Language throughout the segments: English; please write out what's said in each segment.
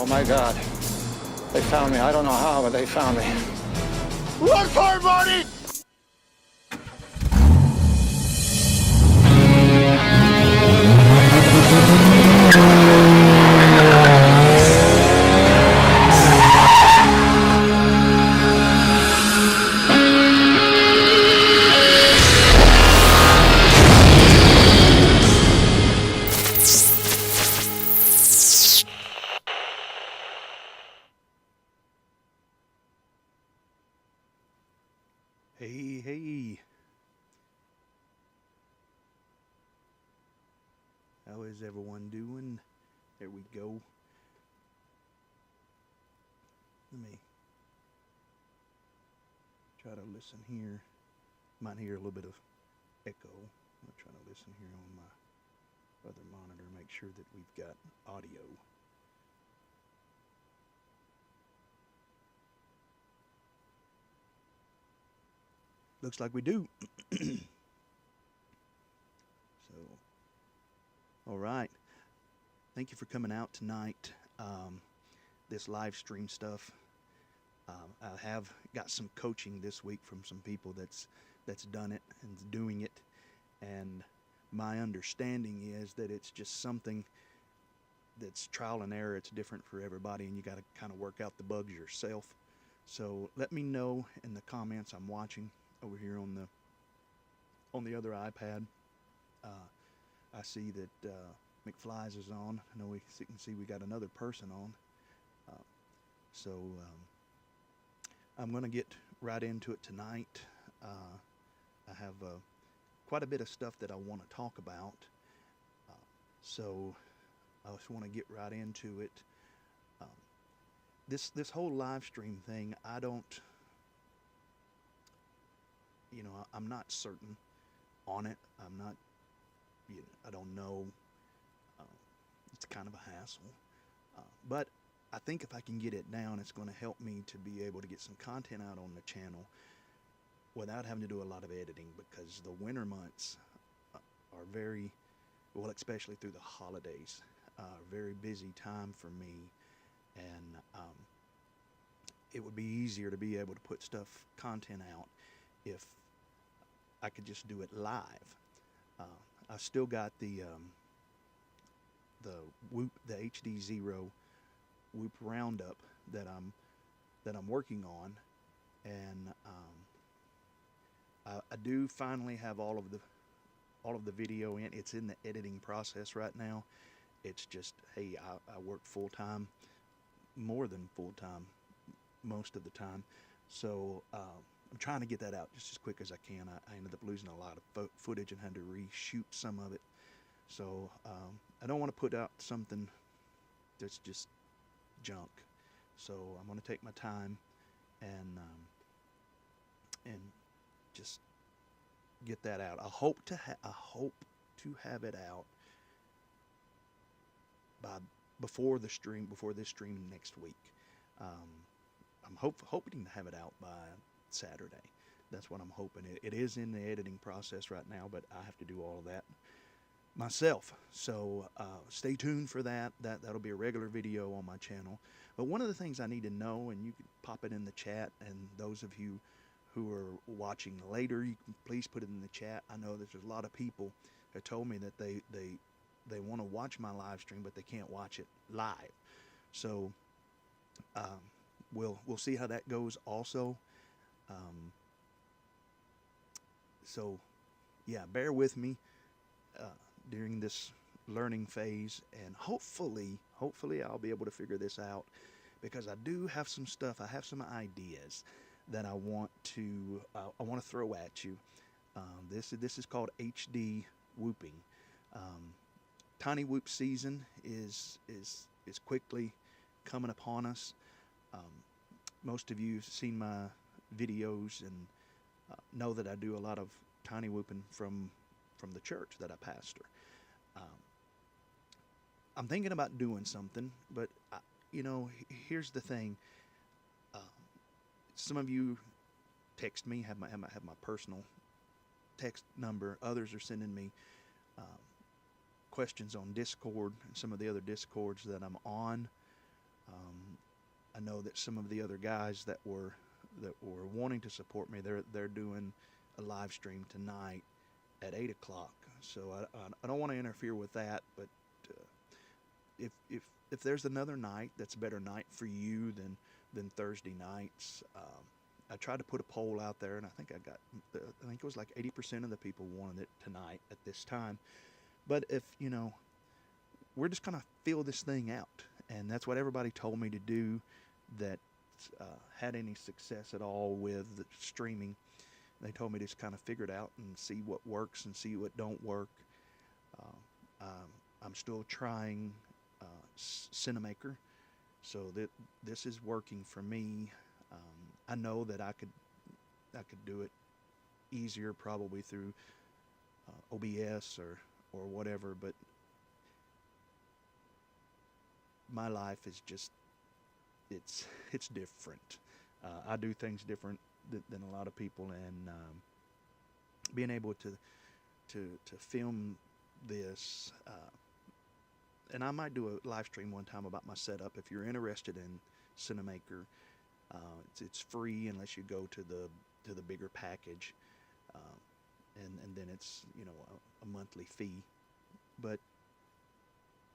Oh my God. They found me. I don't know how, but they found me. Run for it, Marty! Hey, how is everyone doing? There we go. Let me try to listen here. Might hear a little bit of echo. I'm trying to listen here on my other monitor, make sure that we've got audio. Looks like we do. So, all right. Thank you for coming out tonight. This live stream stuff. I have got some coaching this week from some people that's done it and doing it, and my understanding is that it's just something that's trial and error. It's different for everybody, and you got to kind of work out the bugs yourself. So let me know in the comments. I'm watching over here on the other iPad. I see that McFly's is on. I know you can see we got another person on. So I'm going to get right into it tonight. I have quite a bit of stuff that I want to talk about. So I just want to get right into it. This whole live stream thing, I don't, I'm not certain on it. I'm not, I don't know. It's kind of a hassle. But I think if I can get it down, it's going to help me to be able to get some content out on the channel without having to do a lot of editing, because the winter months are very, well, especially through the holidays, very busy time for me. And it would be easier to be able to put content out if I could just do it live. I still got the Whoop, the HDzero Whoop roundup that I'm working on, and I do finally have all of the video in. It's in the editing process right now. It's just, hey, I work full time, more than full time, most of the time. So I'm trying to get that out just as quick as I can. I ended up losing a lot of footage and had to reshoot some of it. So I don't want to put out something that's just junk. So I'm going to take my time and just get that out. I hope to have it out before this stream next week. I'm hoping to have it out by Saturday. That's what I'm hoping. It is in the editing process right now, but I have to do all of that myself. So stay tuned for that. That'll be a regular video on my channel. But one of the things I need to know, and you can pop it in the chat, and those of you who are watching later, you can please put it in the chat. I know there's a lot of people that told me that they want to watch my live stream, but they can't watch it live. So we'll see how that goes also. So yeah, bear with me during this learning phase, and hopefully I'll be able to figure this out, because I do have some stuff. I have some ideas that I want to throw at you. This is called HD whooping. Tinywhoop season is quickly coming upon us. Most of you have seen my videos and know that I do a lot of tinywhooping from the church that I pastor. I'm thinking about doing something, but here's the thing. Some of you text me, have my personal text number. Others are sending me questions on Discord and some of the other Discords that I'm on. I know that some of the other guys that were wanting to support me, they're doing a live stream tonight at 8 o'clock. So I don't want to interfere with that, but if there's another night that's a better night for you than Thursday nights, I tried to put a poll out there, and I think it was like 80% of the people wanted it tonight at this time. But if we're just gonna feel this thing out, and that's what everybody told me to do that had any success at all with streaming. They told me to just kind of figure it out and see what works and see what don't work. I'm still trying Cinemaker, so that this is working for me. I know that I could do it easier probably through OBS or whatever, but my life is just it's different. I do things different than a lot of people, and being able to film this, and I might do a live stream one time about my setup. If you're interested in Cinemaker, it's free unless you go to the bigger package, and then it's a monthly fee. But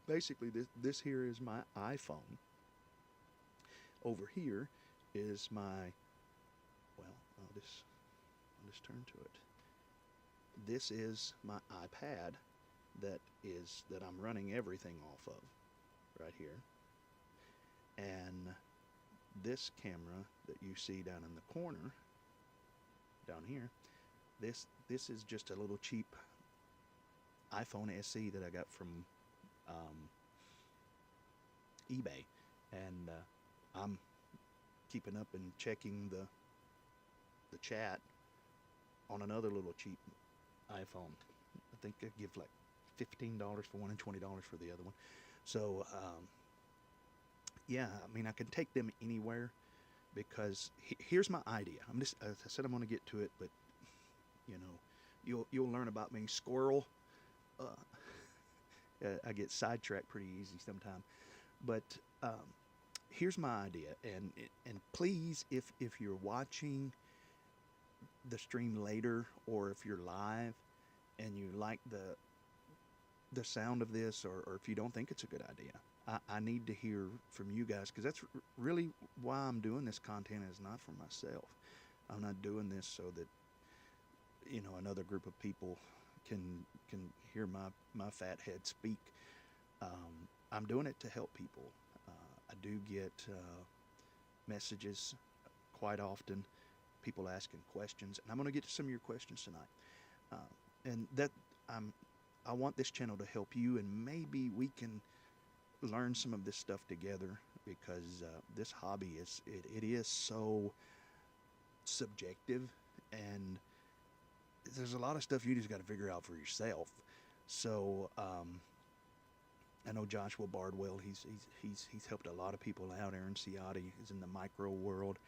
basically, this here is my iPhone. Over here is my, well, I'll just turn to it. This is my iPad that I'm running everything off of right here. And this camera that you see down in the corner, down here, this is just a little cheap iPhone SE that I got from eBay, and I'm keeping up and checking the chat on another little cheap iPhone. I think they give like $15 for one and $20 for the other one. So yeah, I mean, I can take them anywhere, because here's my idea. As I said, I'm going to get to it, but you'll learn about me. Squirrel. I get sidetracked pretty easy sometimes, but here's my idea, and please, if you're watching the stream later, or if you're live and you like the sound of this, or if you don't think it's a good idea, I need to hear from you guys, because that's really why I'm doing this content, is not for myself. I'm not doing this so that another group of people can hear my fat head speak. I'm doing it to help people. I do get messages quite often, people asking questions, and I'm going to get to some of your questions tonight. And that I want this channel to help you, and maybe we can learn some of this stuff together, because this hobby it is so subjective, and there's a lot of stuff you just got to figure out for yourself. So I know Joshua Bardwell, he's helped a lot of people out. Aaron Ciotti is in the micro world.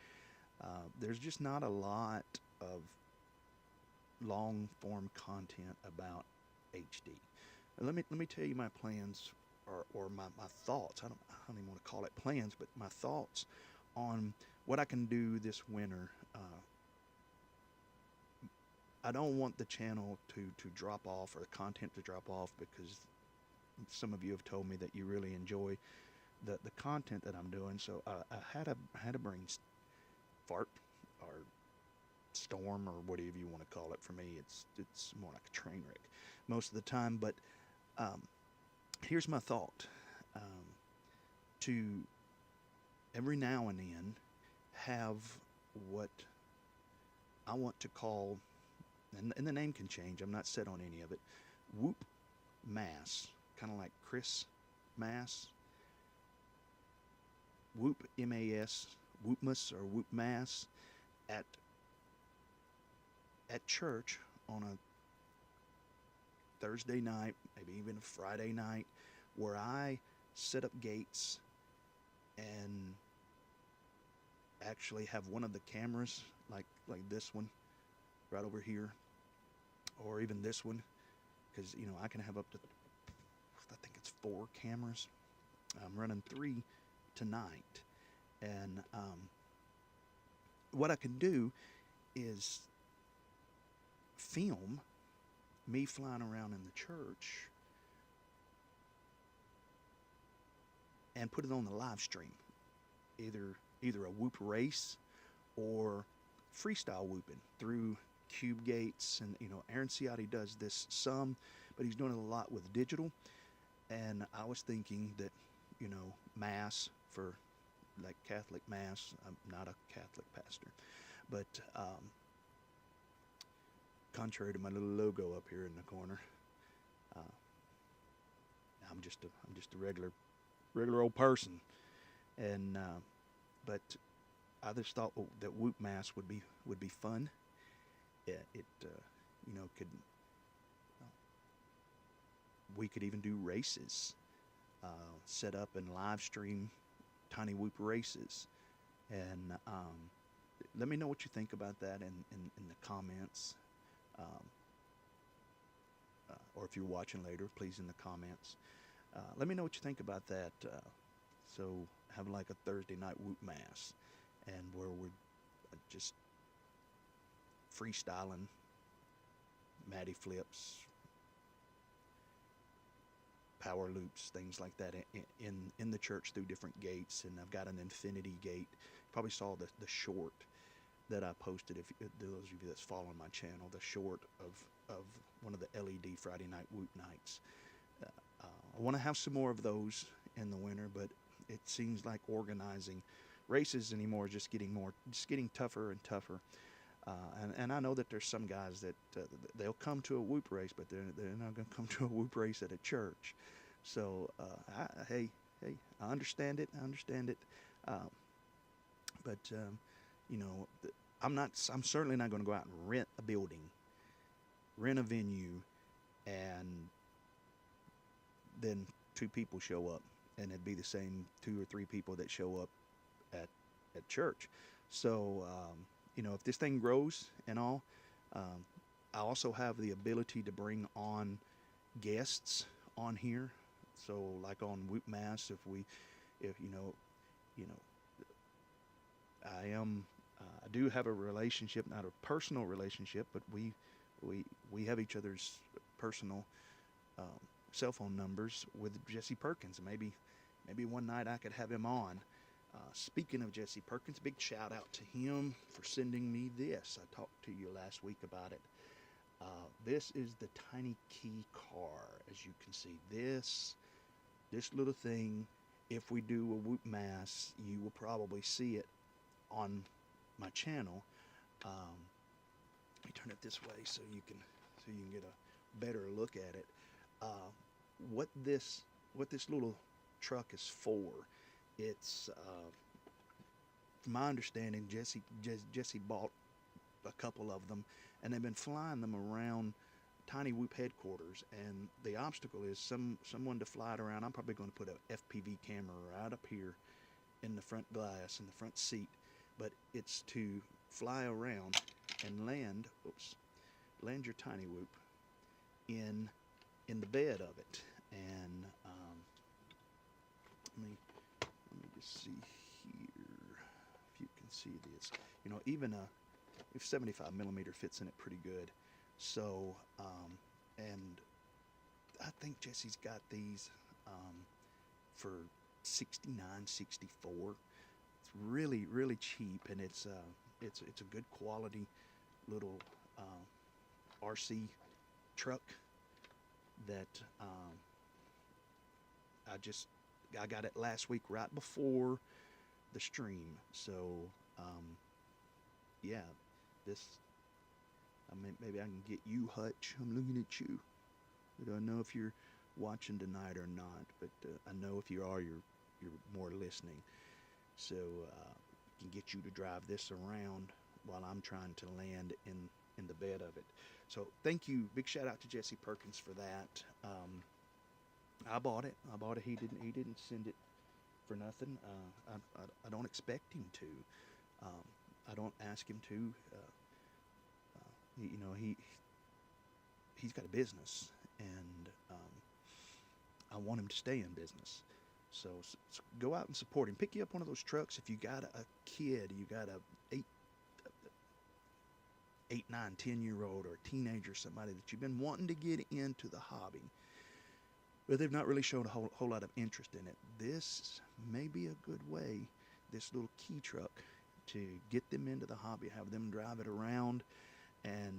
There's just not a lot of long form content about HD. Let me tell you my plans, or my thoughts. I don't even want to call it plans, but my thoughts on what I can do this winter. I don't want the channel to drop off, or the content to drop off, because some of you have told me that you really enjoy the content that I'm doing. So I had a brain fart, or storm, or whatever you want to call it. For me, it's more like a train wreck most of the time. But here's my thought: to every now and then have what I want to call, and the name can change, I'm not set on any of it, Whoopmas, kind of like Chris Mass. Whoop, M-A-S, Whoopmas or Whoopmas at church on a Thursday night, maybe even a Friday night, where I set up gates and actually have one of the cameras, like this one right over here, or even this one, because I can have up to, I think it's 4 cameras. I'm running 3 tonight. And what I can do is film me flying around in the church and put it on the live stream, either a whoop race or freestyle whooping through cube gates. And Aaron Ciotti does this some, but he's doing it a lot with digital. And I was thinking that mass, for like Catholic mass, I'm not a Catholic pastor, but contrary to my little logo up here in the corner, I'm just a regular old person. And but I just thought that Whoopmas would be fun. It could we could even do races, set up and live stream Tinywhoop races. And let me know what you think about that in the comments. Or if you're watching later, please in the comments. Let me know what you think about that. So have like a Thursday night Whoopmas, and where we're just freestyling, Matty flips, power loops, things like that in the church through different gates. And I've got an infinity gate. You probably saw the short that I posted. If those of you that's following my channel, the short of one of the LED Friday night Whoop nights. I want to have some more of those in the winter, but it seems like organizing races anymore is just getting tougher and tougher. And I know that there's some guys that they'll come to a whoop race, but they're not going to come to a whoop race at a church. So hey, I understand it. But I'm certainly not going to go out and rent a building, rent a venue, and then 2 people show up, and it'd be the same 2 or 3 people that show up at church. So if this thing grows and all, I also have the ability to bring on guests on here. So like on Whoopmas, I do have a relationship, not a personal relationship, but we have each other's personal cell phone numbers with Jesse Perkins. Maybe one night I could have him on. Speaking of Jesse Perkins, big shout out to him for sending me this. I talked to you last week about it. This is the Tiny Key car. As you can see, this little thing, if we do a Whoopmas, you will probably see it on my channel. Let me turn it this way so you can get a better look at it. What this little truck is for? It's from my understanding, Jesse bought a couple of them, and they've been flying them around Tinywhoop headquarters. And the obstacle is someone to fly it around. I'm probably going to put a FPV camera right up here in the front glass, in the front seat. But it's to fly around and land your Tinywhoop in the bed of it. And let me just see here if you can see this. Even if 75 millimeter fits in it pretty good. So and I think Jesse's got these for $69, $64. It's really, really cheap, and it's a good quality little RC truck that I got it last week right before the stream. So yeah, maybe I can get you, Hutch. I'm looking at you. I don't know if you're watching tonight or not, but I know if you are, you're more listening. So can get you to drive this around while I'm trying to land in the bed of it. So thank you. Big shout out to Jesse Perkins for that. I bought it. He didn't send it for nothing. I don't expect him to. I don't ask him to. He's got a business, and I want him to stay in business. So go out and support him. Pick you up one of those trucks if you got a kid, you got a 8, 9, 10-year-old or a teenager, somebody that you've been wanting to get into the hobby, but they've not really shown a whole lot of interest in it. This may be a good way, this little key truck, to get them into the hobby, have them drive it around, and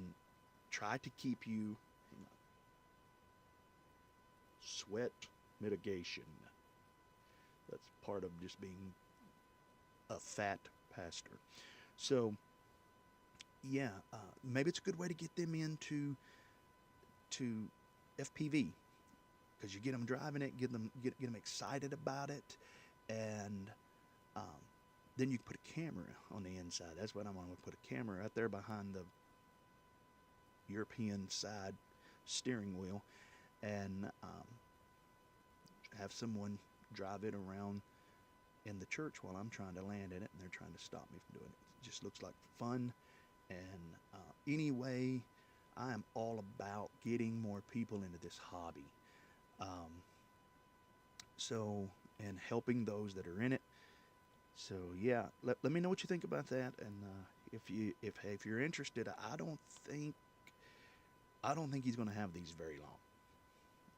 try to keep you sweat mitigation. That's part of just being a fat pastor. So yeah, maybe it's a good way to get them into FPV, because you get them driving it, get them excited about it, and then you can put a camera on the inside. That's what I'm going to put, a camera right there behind the European side steering wheel, and have someone drive it around in the church while I'm trying to land in it, and they're trying to stop me from doing it. It just looks like fun. And anyway, I am all about getting more people into this hobby. And helping those that are in it. So yeah, let me know what you think about that. And if you're interested, I don't think he's going to have these very long.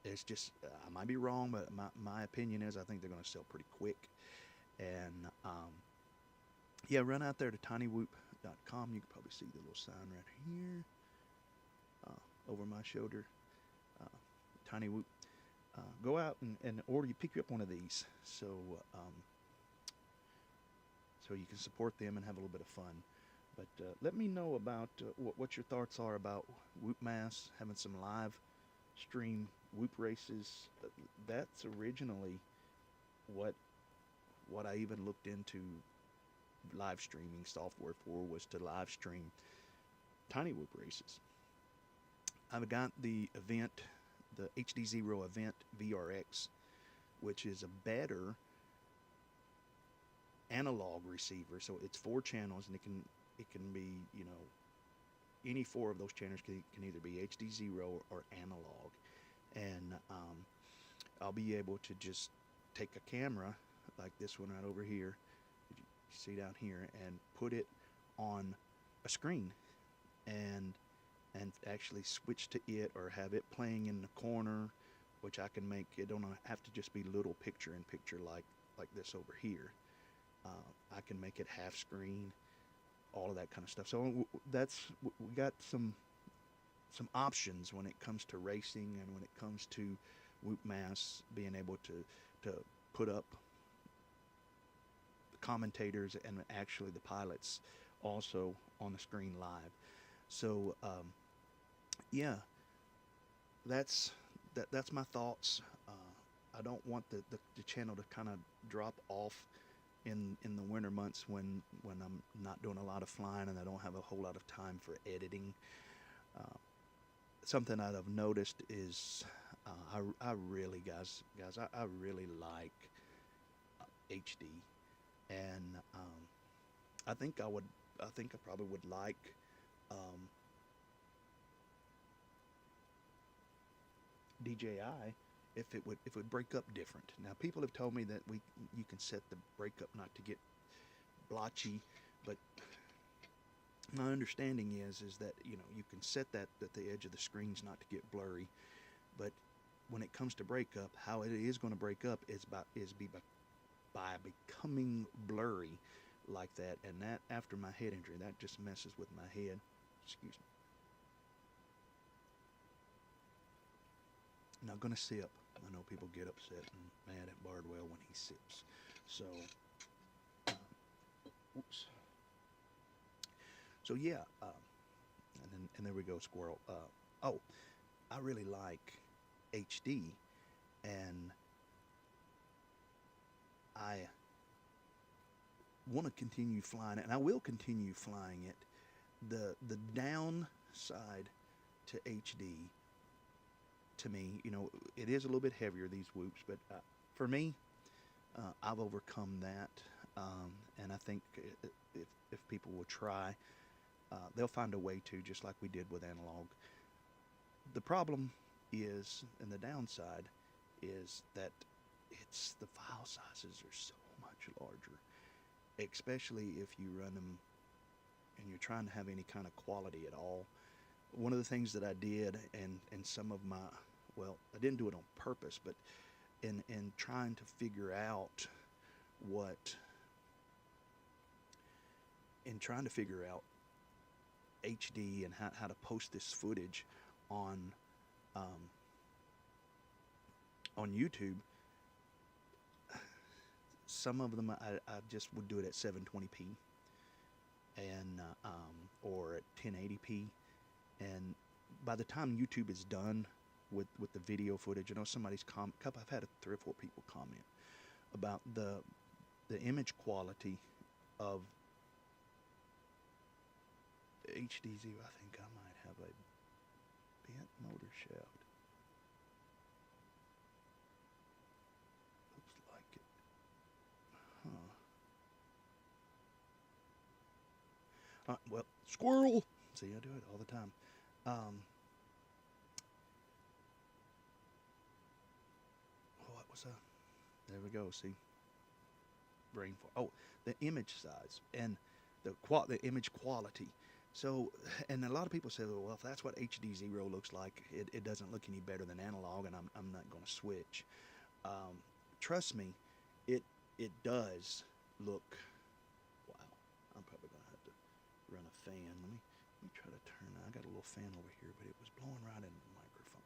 It's just, I might be wrong, but my opinion is I think they're going to sell pretty quick. And yeah, run out there to tinywhoop.com. You can probably see the little sign right here over my shoulder. Tinywhoop. Go out and order. You pick you up one of these, so you can support them and have a little bit of fun. But let me know about what your thoughts are about Whoopmas, having some live stream Whoop races. That's originally what I even looked into live streaming software for, was to live stream Tinywhoop races. I've got the event, the HDzero event VRX, which is a better analog receiver. So it's 4 channels, and it can be, any 4 of those channels can either be HDzero or analog. And I'll be able to just take a camera like this one right over here, you see down here, and put it on a screen, and actually switch to it, or have it playing in the corner, which I can make. It don't have to just be little picture in picture like this over here. I can make it half screen, all of that kind of stuff. So we got some options when it comes to racing, and when it comes to Whoopmas, being able to put up the commentators and actually the pilots also on the screen live. So yeah, that's my thoughts. I don't want the channel to kind of drop off in the winter months when I'm not doing a lot of flying and I don't have a whole lot of time for editing. Something that I've noticed is I really like HD, and I think I probably would like DJI if it would break up different. Now, people have told me that you can set the breakup not to get blotchy, but my understanding is that you can set that the edge of the screens not to get blurry, but when it comes to breakup, how it is going to break up is by becoming blurry like that. And that, after my head injury, that just messes with my head. Excuse me. I'm not going to sip. I know people get upset and mad at Bardwell when he sips. So, oops. So yeah, and there we go, squirrel. Oh, I really like HD, and I want to continue flying it, and I will continue flying it. The downside to HD, to me, it is a little bit heavier, these whoops, but for me, I've overcome that, and I think if people will try, they'll find a way to, just like we did with analog. The problem is, and the downside is, that the file sizes are so much larger, especially if you run them and you're trying to have any kind of quality at all. One of the things that I did, and some of my, well, I didn't do it on purpose, but in trying to figure out HD and how to post this footage on YouTube. Some of them I just would do it at 720p and or at 1080p, and by the time YouTube is done with the video footage, somebody's I've had 3 or 4 people comment about the image quality of HDzero. I think I might have a bent motor shaft. Looks like it. Huh. Well, squirrel! See, I do it all the time. What was there we go, see? Brain fart. Oh, the image size and the image quality. So, and a lot of people say, well, if that's what HDzero looks like, it doesn't look any better than analog, and I'm not going to switch. Trust me, it does look. Wow, I'm probably going to have to run a fan. Let me try to turn. I got a little fan over here, but it was blowing right into the microphone.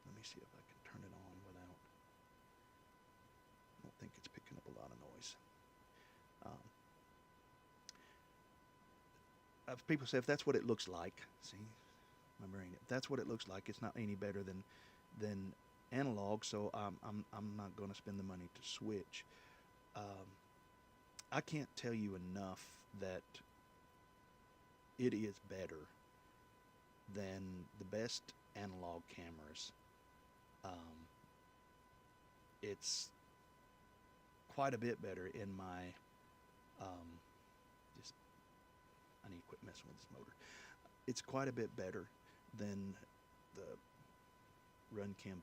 Let me see if I can turn it on without. I don't think it's picking up a lot of noise. People say if that's what it looks like, see, my brain. If that's what it looks like, it's not any better than analog. So I'm not going to spend the money to switch. I can't tell you enough that it is better than the best analog cameras. It's quite a bit better in my I need to quit messing with this motor. It's quite a bit better than the Runcam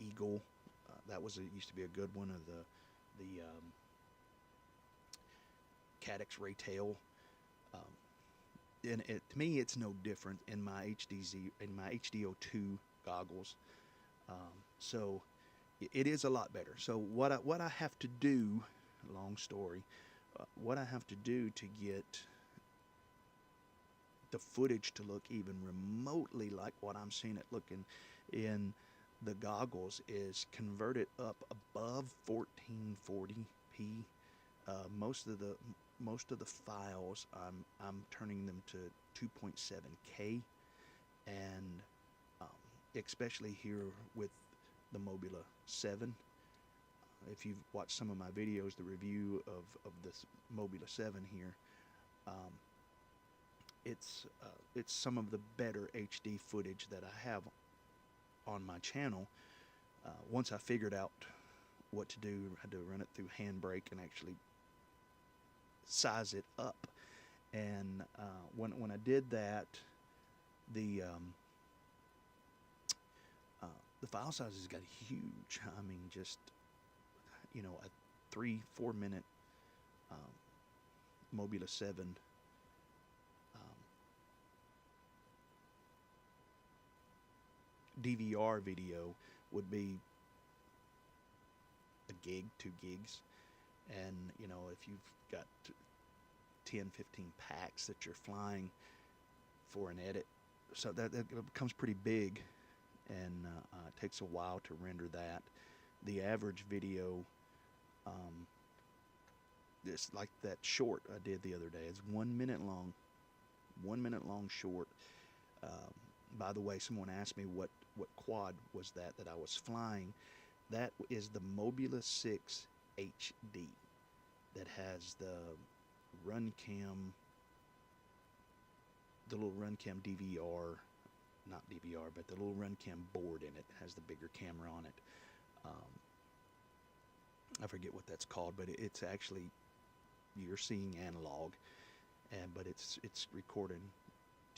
Eagle. That used to be a good one, of the Caddx Raytail. And to me, it's no different in my HDO2 goggles. So it is a lot better. So what I have to do, long story, what I have to do to get the footage to look even remotely like what I'm seeing it looking in the goggles is convert it up above 1440p. Most of the files I'm turning them to 2.7K, and especially here with the Mobula 7. If you've watched some of my videos, the review of this Mobula 7 here, it's some of the better HD footage that I have on my channel. Once I figured out what to do, I had to run it through Handbrake and actually size it up. And when I did that, the file sizes got huge. I mean, just a 3-4 minute Mobula 7 DVR video would be a gig, 2 gigs, and if you've got 10-15 packs that you're flying for an edit, so that becomes pretty big, and it takes a while to render that. The average video, it's like that short I did the other day. It's 1 minute long. 1 minute long short. By the way, someone asked me what quad was that I was flying. That is the Mobula 6 HD that has the Runcam, the little Runcam DVR, not DVR, but the little Runcam board in it. It has the bigger camera on it. I forget what that's called, but it's actually, you're seeing analog, but it's recording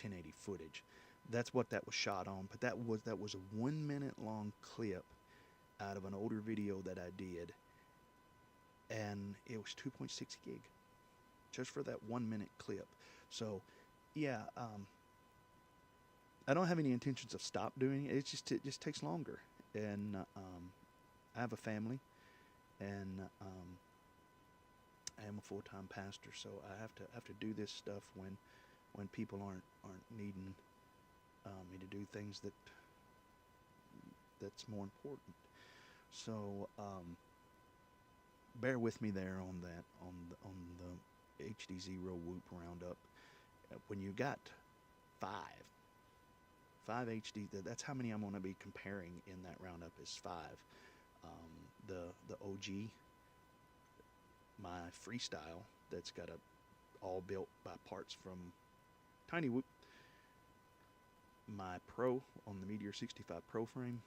1080 footage. That's what that was shot on. But that was a 1 minute long clip, out of an older video that I did, and it was 2.6 gig just for that 1 minute clip. So yeah, I don't have any intentions of stop doing it. It just takes longer, and I have a family, and I am a full-time pastor, so I have to do this stuff when people aren't needing me to do things that's more important. So bear with me there on that, on the HDzero Whoop roundup. When you got five HD, that's how many I'm going to be comparing in that roundup is 5. The OG, my freestyle that's got all built by parts from Tinywhoop, my Pro on the Meteor 65 Pro frame,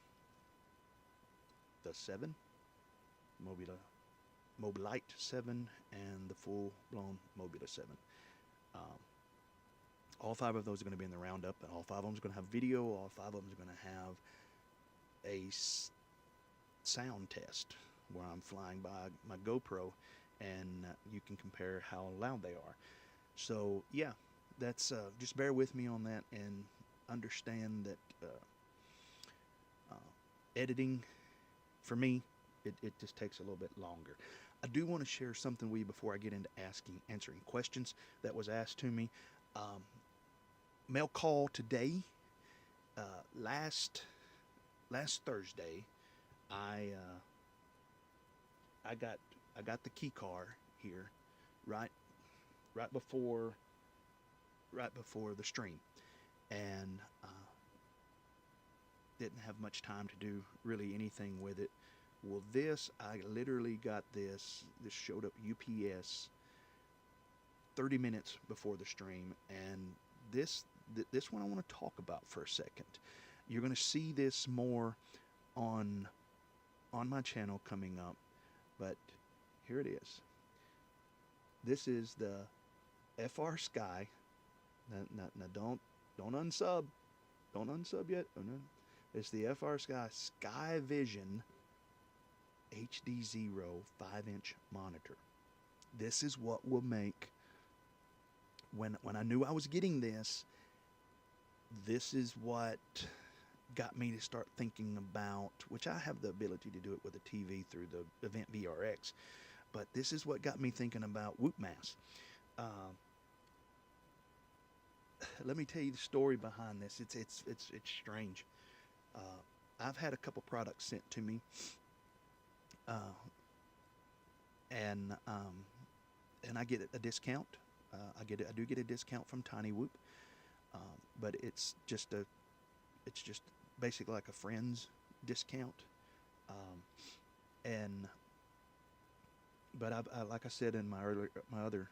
the 7, Mobilite 7, and the full-blown Mobula 7. All 5 of those are going to be in the roundup, and all 5 of them are going to have video. All 5 of them are going to have a sound test where I'm flying by my GoPro, and you can compare how loud they are. So yeah, that's just bear with me on that, and understand that editing for me, it just takes a little bit longer. I do want to share something with you before I get into answering questions that was asked to me. Mail call today. Last Thursday, I got the key car here, right before the stream, and didn't have much time to do really anything with it. Well, I literally got this showed up UPS 30 minutes before the stream, and this one I want to talk about for a second. You're going to see this more on my channel coming up, but here it is. This is the FR Sky. Now don't unsub. Don't unsub yet. Oh, no. It's the FR Sky Vision HDzero 5-inch monitor. This is what will make, when I knew I was getting this is what got me to start thinking about, which I have the ability to do it with a TV through the Event VRX, but this is what got me thinking about Whoopmas. Let me tell you the story behind this. It's strange. I've had a couple products sent to me, and I get a discount. I do get a discount from Tinywhoop, but it's just basically like a friend's discount. But I like I said in my other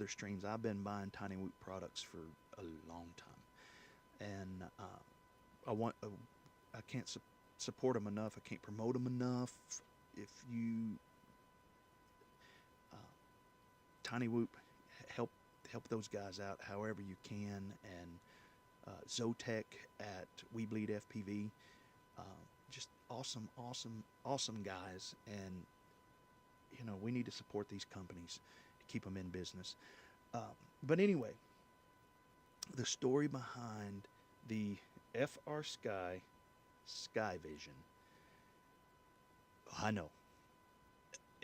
streams, I've been buying Tinywhoop products for a long time, and I can't support them enough. I can't promote them enough. If you Tinywhoop, help those guys out however you can, and Zotec at We Bleed FPV, just awesome guys, and we need to support these companies to keep them in business. But anyway, the story behind the FR Sky Vision. I know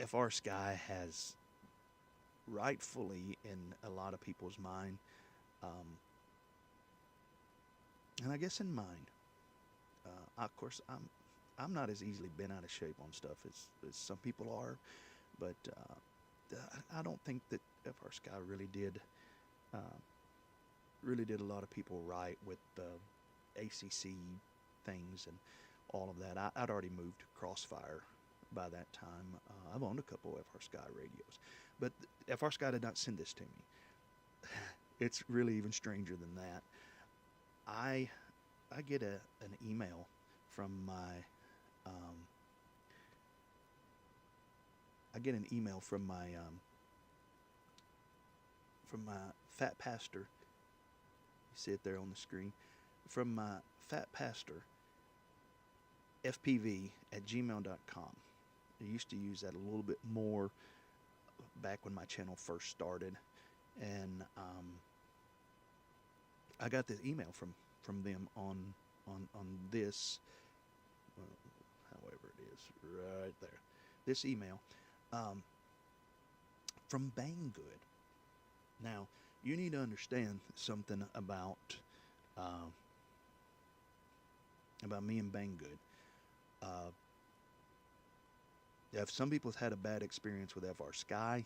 FR Sky has rightfully in a lot of people's mind, and I guess in mine. Of course, I'm not as easily bent out of shape on stuff as some people are, but I don't think that FR Sky really did a lot of people right with the ACC things and all of that. I'd already moved to Crossfire by that time. I've owned a couple of FR Sky radios, but FR Sky did not send this to me. It's really even stranger than that. I get an email from my from my fat pastor. You see it there on the screen. From my fat pastor, fpv@gmail.com. I used to use that a little bit more back when my channel first started, and I got this email from them on this, however it is, right there, this email from Banggood. Now, you need to understand something about me and Banggood. If some people have had a bad experience with FR Sky,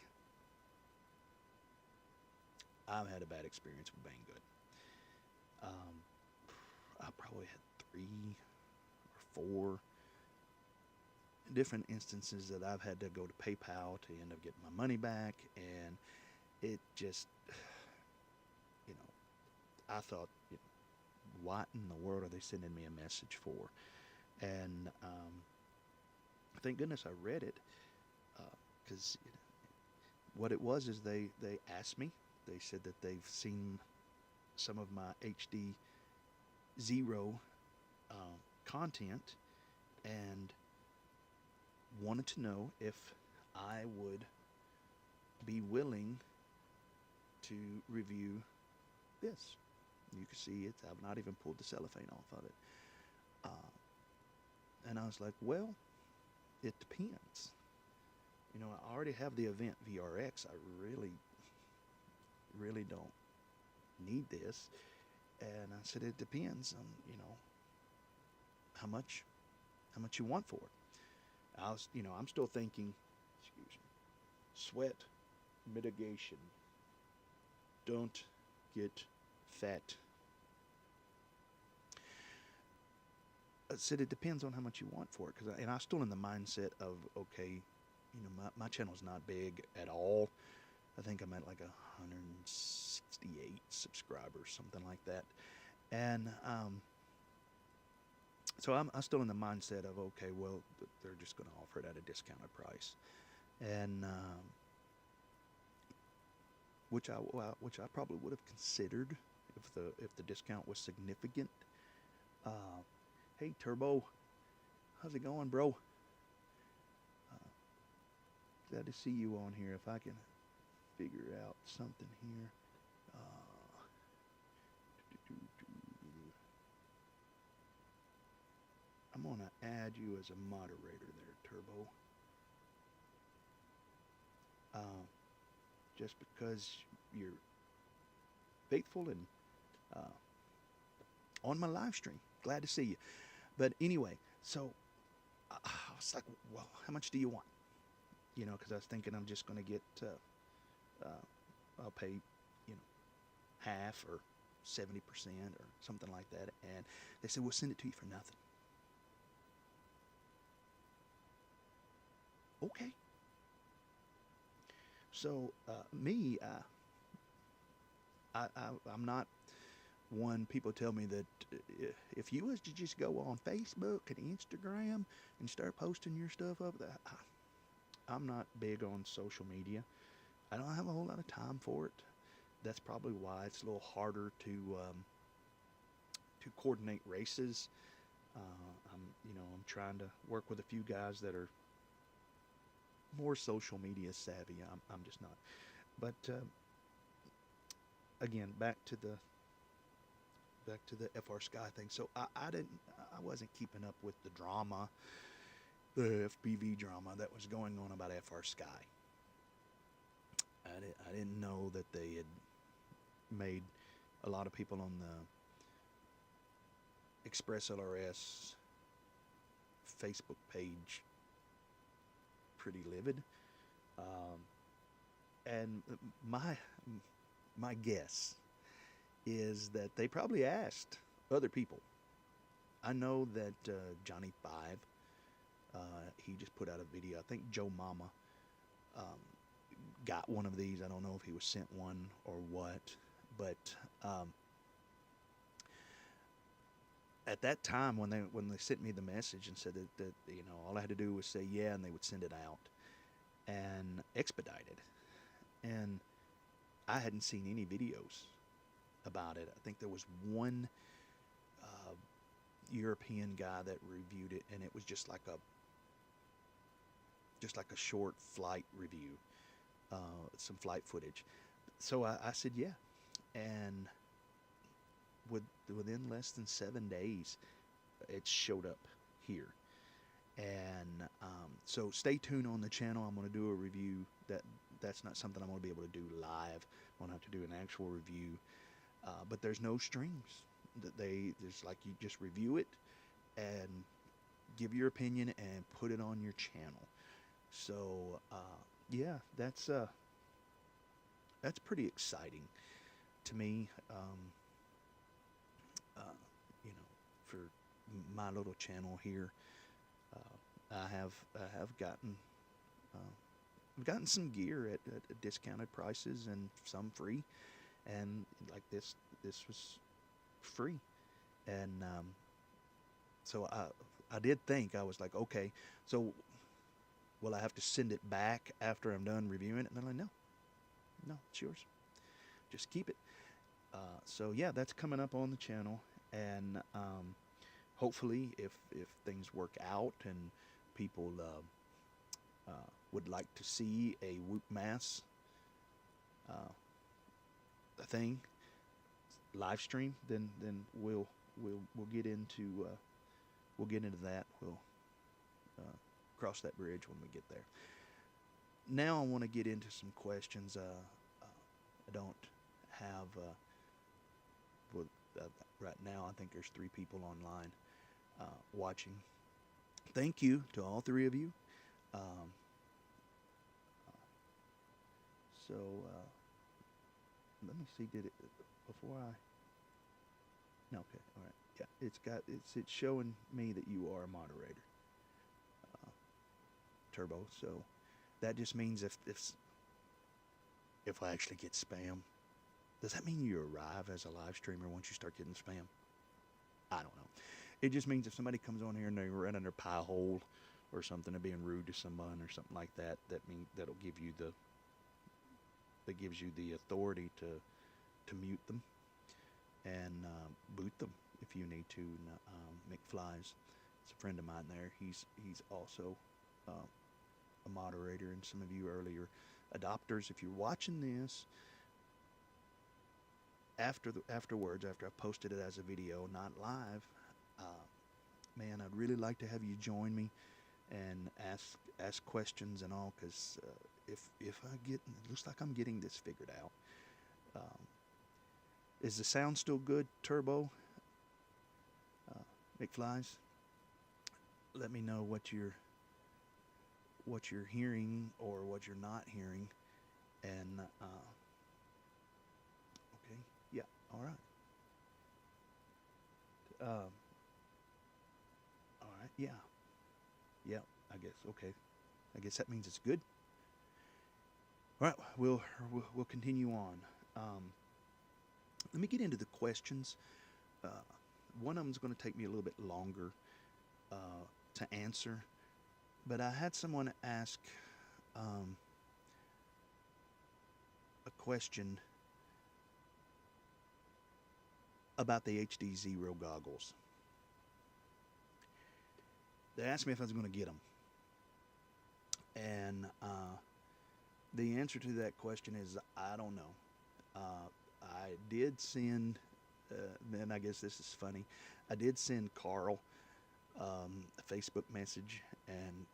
I've had a bad experience with Banggood. I probably had 3 or 4 different instances that I've had to go to PayPal to end up getting my money back, and it just, I thought, what in the world are they sending me a message for? And thank goodness I read it, because what it was is they asked me. They said that they've seen some of my HDzero content and wanted to know if I would be willing to review this. You can see it. I've not even pulled the cellophane off of it. And I was like, well, it depends. I already have the event VRX. I really don't need this. And I said, it depends on, how much you want for it. I'm still thinking, excuse me, sweat mitigation. Don't get fat. I said it depends on how much you want for it, and I'm still in the mindset of, okay, my channel's not big at all. I think I'm at like 168 subscribers, something like that, and so I'm still in the mindset of, okay, well, they're just going to offer it at a discounted price, and which I probably would have considered if the discount was significant. Hey Turbo, how's it going, bro? Glad to see you on here. If I can figure out something here. I'm gonna add you as a moderator there, Turbo. Just because you're faithful and on my live stream. Glad to see you. But anyway, so I was like, well, how much do you want? Because I was thinking I'm just going to get, I'll pay, half or 70% or something like that. And they said, we'll send it to you for nothing. Okay. So I'm not one. People tell me that if you was to just go on Facebook and Instagram and start posting your stuff up there, I'm not big on social media. I don't have a whole lot of time for it. That's probably why it's a little harder to coordinate races. I'm trying to work with a few guys that are more social media savvy. I'm just not. But again, back to the FR Sky thing. So I wasn't keeping up with the drama, the FPV drama that was going on about FR Sky. I didn't know that they had made a lot of people on the Express LRS Facebook page pretty livid. And my guess is that they probably asked other people. I know that Johnny 5, he just put out a video. I think Joe Mama got one of these. I don't know if he was sent one or what, but at that time when they sent me the message and said that all I had to do was say yeah and they would send it out and expedite it, and I hadn't seen any videos about it. I think there was one European guy that reviewed it, and it was just like a short flight review, some flight footage. So I said yeah, and within less than 7 days, it showed up here. And so stay tuned on the channel. I'm going to do a review. That's not something I'm going to be able to do live. I'm going to have to do an actual review. But there's no strings. There's like, you just review it and give your opinion and put it on your channel. So yeah, that's pretty exciting to me. You know, for my little channel here, I have gotten I've gotten some gear at discounted prices and some free, and like this was free. And so I did think, I was like, okay, so will I have to send it back after I'm done reviewing it? And they're like, no, it's yours, just keep it. So yeah, that's coming up on the channel, and hopefully if things work out and people would like to see a Whoopmas thing live stream, then we'll get into that. We'll cross that bridge when we get there. Now I want to get into some questions. I don't have right now. I think there's 3 people online watching. Thank you to all 3 of you. So let me see. Did it before I? No. Okay. All right. Yeah. It's showing me that you are a moderator, Turbo. So that just means if I actually get spam, does that mean you arrive as a live streamer once you start getting spam? I don't know. It just means if somebody comes on here and they're running their pie hole or something, or being rude to someone or something like that, that'll give you that gives you the authority to mute them and boot them if you need to. McFlies, it's a friend of mine there. He's also a moderator, and some of you earlier adopters, if you're watching this afterwards, after I posted it as a video, not live, man, I'd really like to have you join me and ask questions and all, because if I get, it looks like I'm getting this figured out. Is the sound still good, Turbo? McFlies, let me know what you're hearing or what you're not hearing. And okay, yeah, all right. All right, yeah, I guess. Okay, I guess that means it's good. All right, we'll continue on. Let me get into the questions. One of them is going to take me a little bit longer to answer, but I had someone ask a question about the HDzero goggles. They asked me if I was going to get them, and the answer to that question is I don't know. I did send, and I guess this is funny, I did send Carl a Facebook message and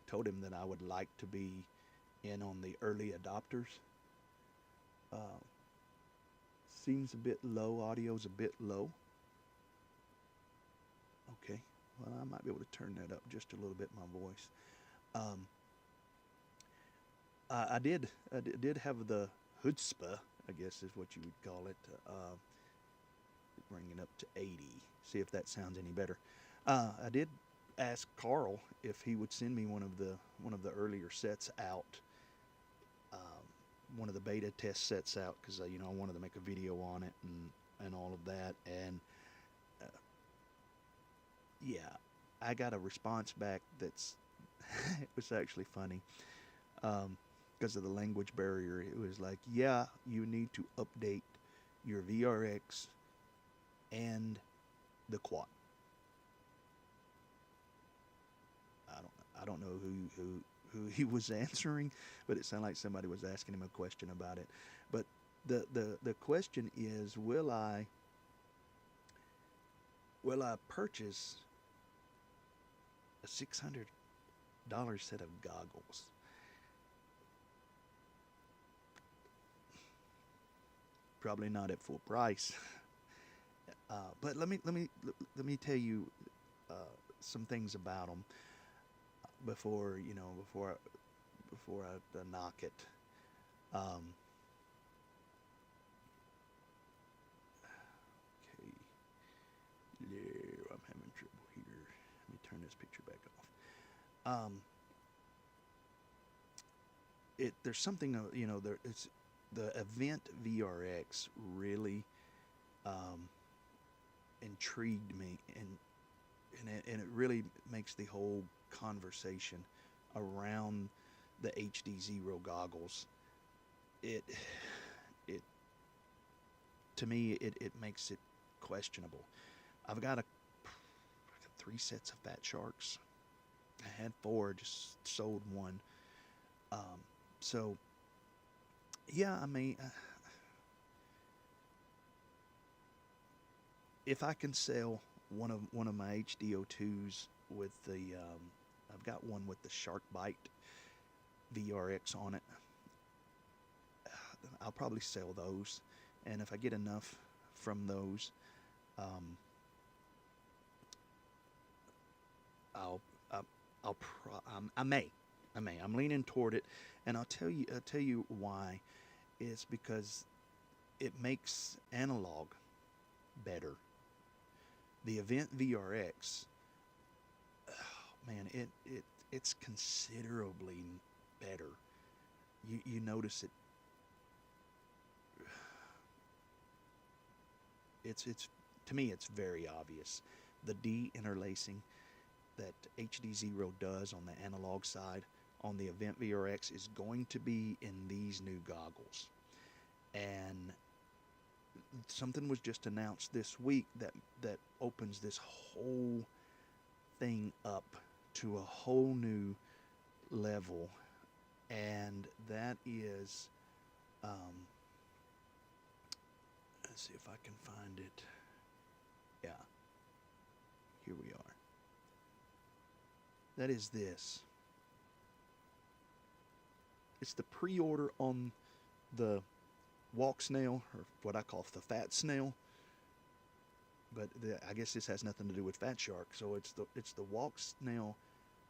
told him that I would like to be in on the early adopters. Seems a bit low, audio's a bit low. Okay, well, I might be able to turn that up just a little bit, my voice. I did have the chutzpah, I guess is what you would call it, bring it up to 80, see if that sounds any better. I did ask Carl if he would send me one of the earlier sets out, one of the beta test sets out, because I wanted to make a video on it and all of that. And yeah, I got a response back that's it was actually funny, because of the language barrier. It was like, yeah, you need to update your VRX and the quad. don't know who he was answering, but it sounded like somebody was asking him a question about it. But the question is, will I purchase a $600 set of goggles? Probably not at full price. But let me tell you some things about them before I knock it. Okay, yeah, I'm having trouble here. Let me turn this picture back off. There's something there. It's the event VRX really intrigued me, and it really makes the whole conversation around the HDzero goggles. It to me it makes it questionable. I've got 3 sets of Fat Sharks. I had 4, just sold one. So yeah, I mean, if I can sell one of my HDO2s with the I've got one with the Shark Bite VRX on it, I'll probably sell those, and if I get enough from those, I may. I'm leaning toward it, and I'll tell you why. It's because it makes analog better. The Event VRX, man, it's considerably better. You notice it. It's to me, it's very obvious. The de-interlacing that HDzero does on the analog side on the Event VRX is going to be in these new goggles. And something was just announced this week that opens this whole thing up to a whole new level, and that is let's see if I can find it. Yeah, here we are. That is this. It's the pre-order on the walk snail, or what I call the fat snail. But I guess this has nothing to do with Fat Shark. So it's the walk snail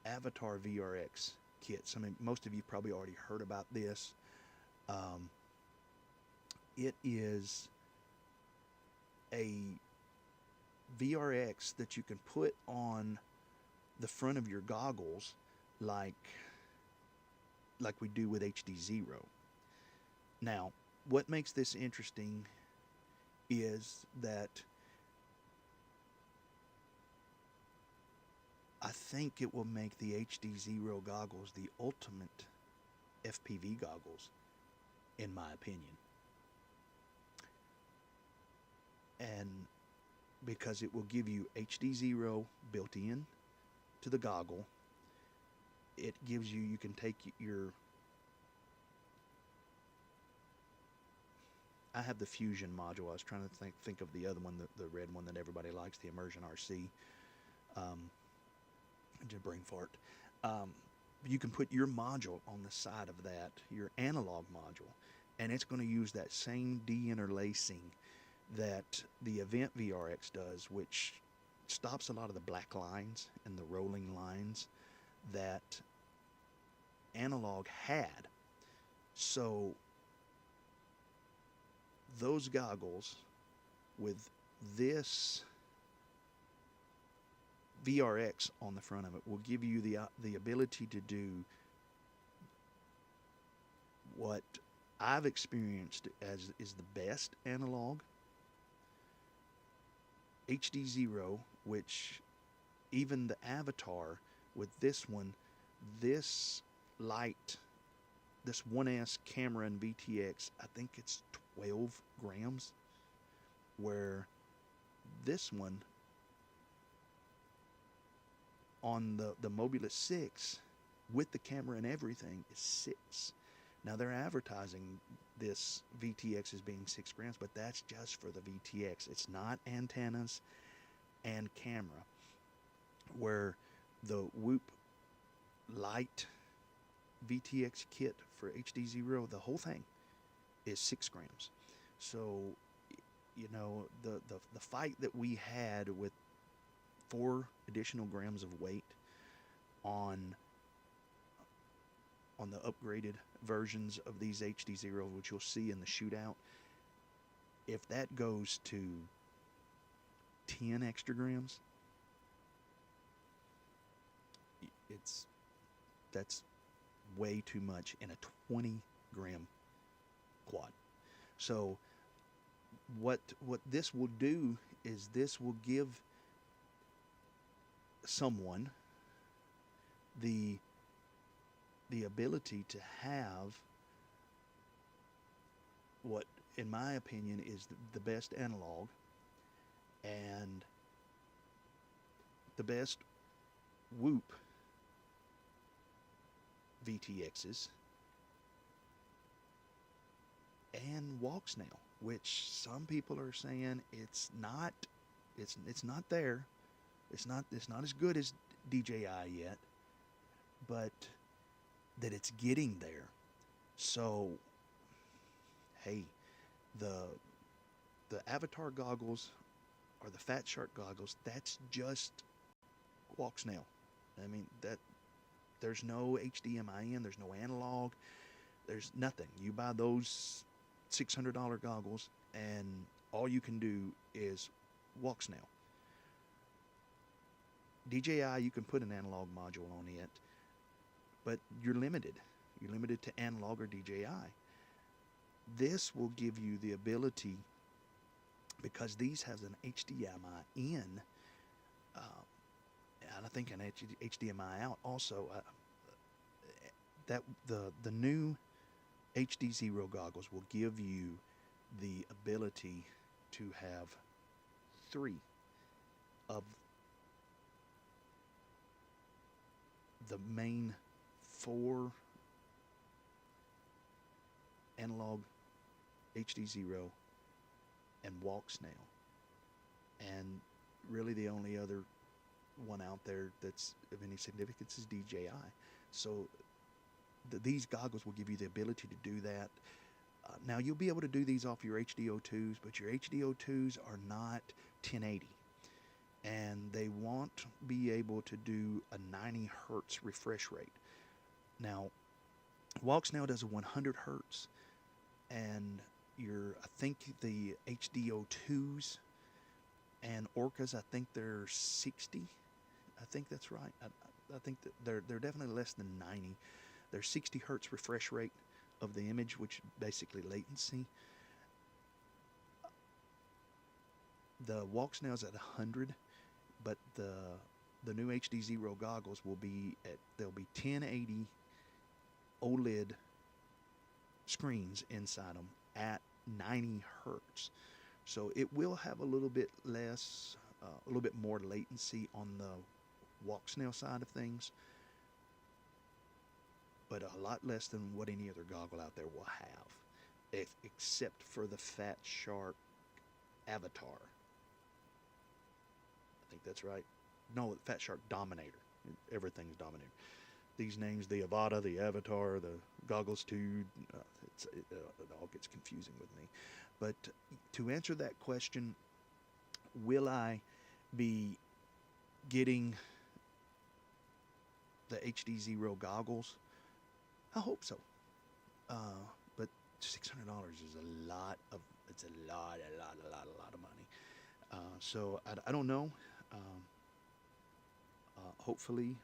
Avatar VRX kits. I mean, most of you probably already heard about this. It is a VRX that you can put on the front of your goggles, like we do with HDzero. Now, what makes this interesting is that I think it will make the HDzero goggles the ultimate FPV goggles, in my opinion. And because it will give you HDzero built in to the goggle, it gives you can take your, I have the Fusion module. I was trying to think of the other one, the red one that everybody likes, the Immersion RC. Just brain fart. You can put your module on the side of that, your analog module, and it's going to use that same de-interlacing that the Event VRX does, which stops a lot of the black lines and the rolling lines that analog had. So those goggles with this VRX on the front of it will give you the ability to do what I've experienced as is the best analog. HDzero, which even the Avatar with this one, this light, this 1S camera and VTX, I think it's 12 grams, where this one on the Mobulus 6 with the camera and everything is 6. Now they're advertising this VTX as being 6 grams, but that's just for the VTX. It's not antennas and camera. Where the Whoop Lite VTX kit for HDzero, the whole thing is 6 grams. So, you know, the fight that we had with 4 additional grams of weight on the upgraded versions of these HDzero, which you'll see in the shootout, if that goes to 10 extra grams, that's way too much in a 20 gram quad. So what this will do is this will give someone the ability to have what, in my opinion, is the best analog and the best Whoop VTXs and walk snail, which some people are saying it's not there. It's not as good as DJI yet, but that it's getting there. So hey, the Avatar goggles or the Fat Shark goggles, that's just walk snail. I mean, that there's no HDMI in, there's no analog, there's nothing. You buy those $600 goggles and all you can do is walk snail. DJI, you can put an analog module on it, but you're limited. You're limited to analog or DJI. This will give you the ability, because these has an HDMI in, and I think an HDMI out also. That the new HDzero goggles will give you the ability to have 3 of the main 4 analog HDzero and walk snail, and really the only other one out there that's of any significance is DJI. So these goggles will give you the ability to do that. Now you'll be able to do these off your HDO2s, but your HDO2s are not 1080, and they won't be able to do a 90 hertz refresh rate. Now walk snail does a 100 hertz, and I think the HDO2s and Orcas, I think they're 60. I think that's right. I think that they're definitely less than 90. They're 60 hertz refresh rate of the image, which basically latency. The walk snail's at 100, but the new HDzero goggles will be they'll be 1080 OLED screens inside them at 90 hertz. So it will have a little bit less, a little bit more latency on the walk snail side of things, but a lot less than what any other goggle out there will have, except for the Fat Shark Avatar. I think that's right. No, Fat Shark Dominator. Everything's Dominator. These names, the Avata, the Avatar, the Goggles 2, it all gets confusing with me. But to answer that question, will I be getting the HDzero goggles? I hope so. But $600 is a lot of money. So I don't know. Hopefully,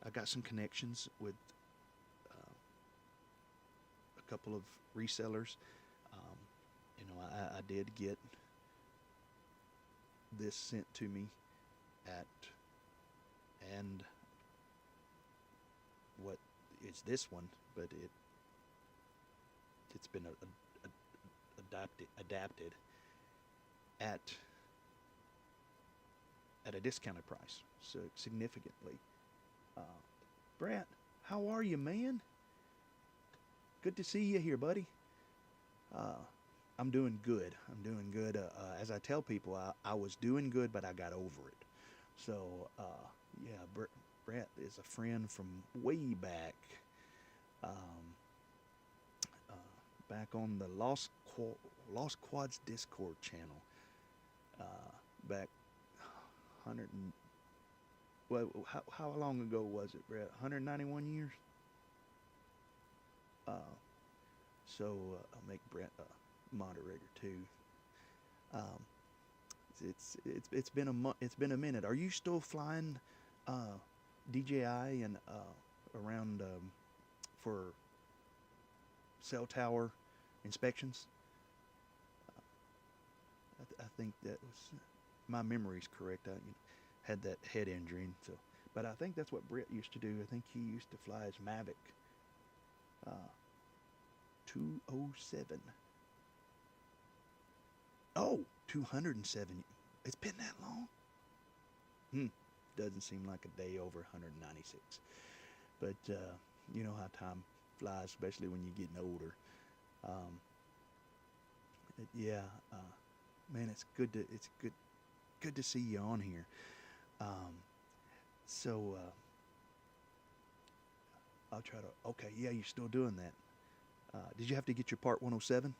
I got some connections with a couple of resellers. I did get this sent to me and what is this one, but it's been adapted at a discounted price, so significantly. Brett, how are you, man? Good to see you here, buddy. I'm doing good. I'm doing good. As I tell people, I was doing good, but I got over it. So, yeah, Brett is a friend from way back, um, back on the Lost Quads Discord channel. Back 100 and, well, how long ago was it, Brett? 191 years? Uh, I'll make Brett a moderator too. Um, it's been it's been a minute. Are you still flying DJI and around for cell tower inspections? I think that was, my memory's correct. I had that head injury, so, but I think that's what Brett used to do. I think he used to fly his Mavic 207. Oh, 207. It's been that long? Doesn't seem like a day over 196. But you know how time flies, especially when you're getting older. Yeah, man, it's good to see you on here. So I'll try to. Okay, yeah, you're still doing that. Did you have to get your Part 107?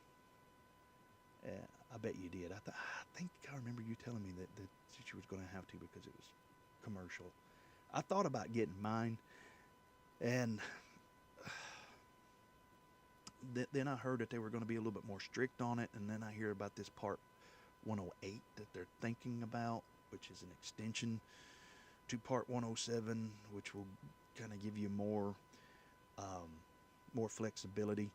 I bet you did. I think I remember you telling me that you was going to have to because it was commercial. I thought about getting mine, and then I heard that they were going to be a little bit more strict on it, and then I hear about this Part 108 that they're thinking about, which is an extension to Part 107, which will kind of give you more flexibility.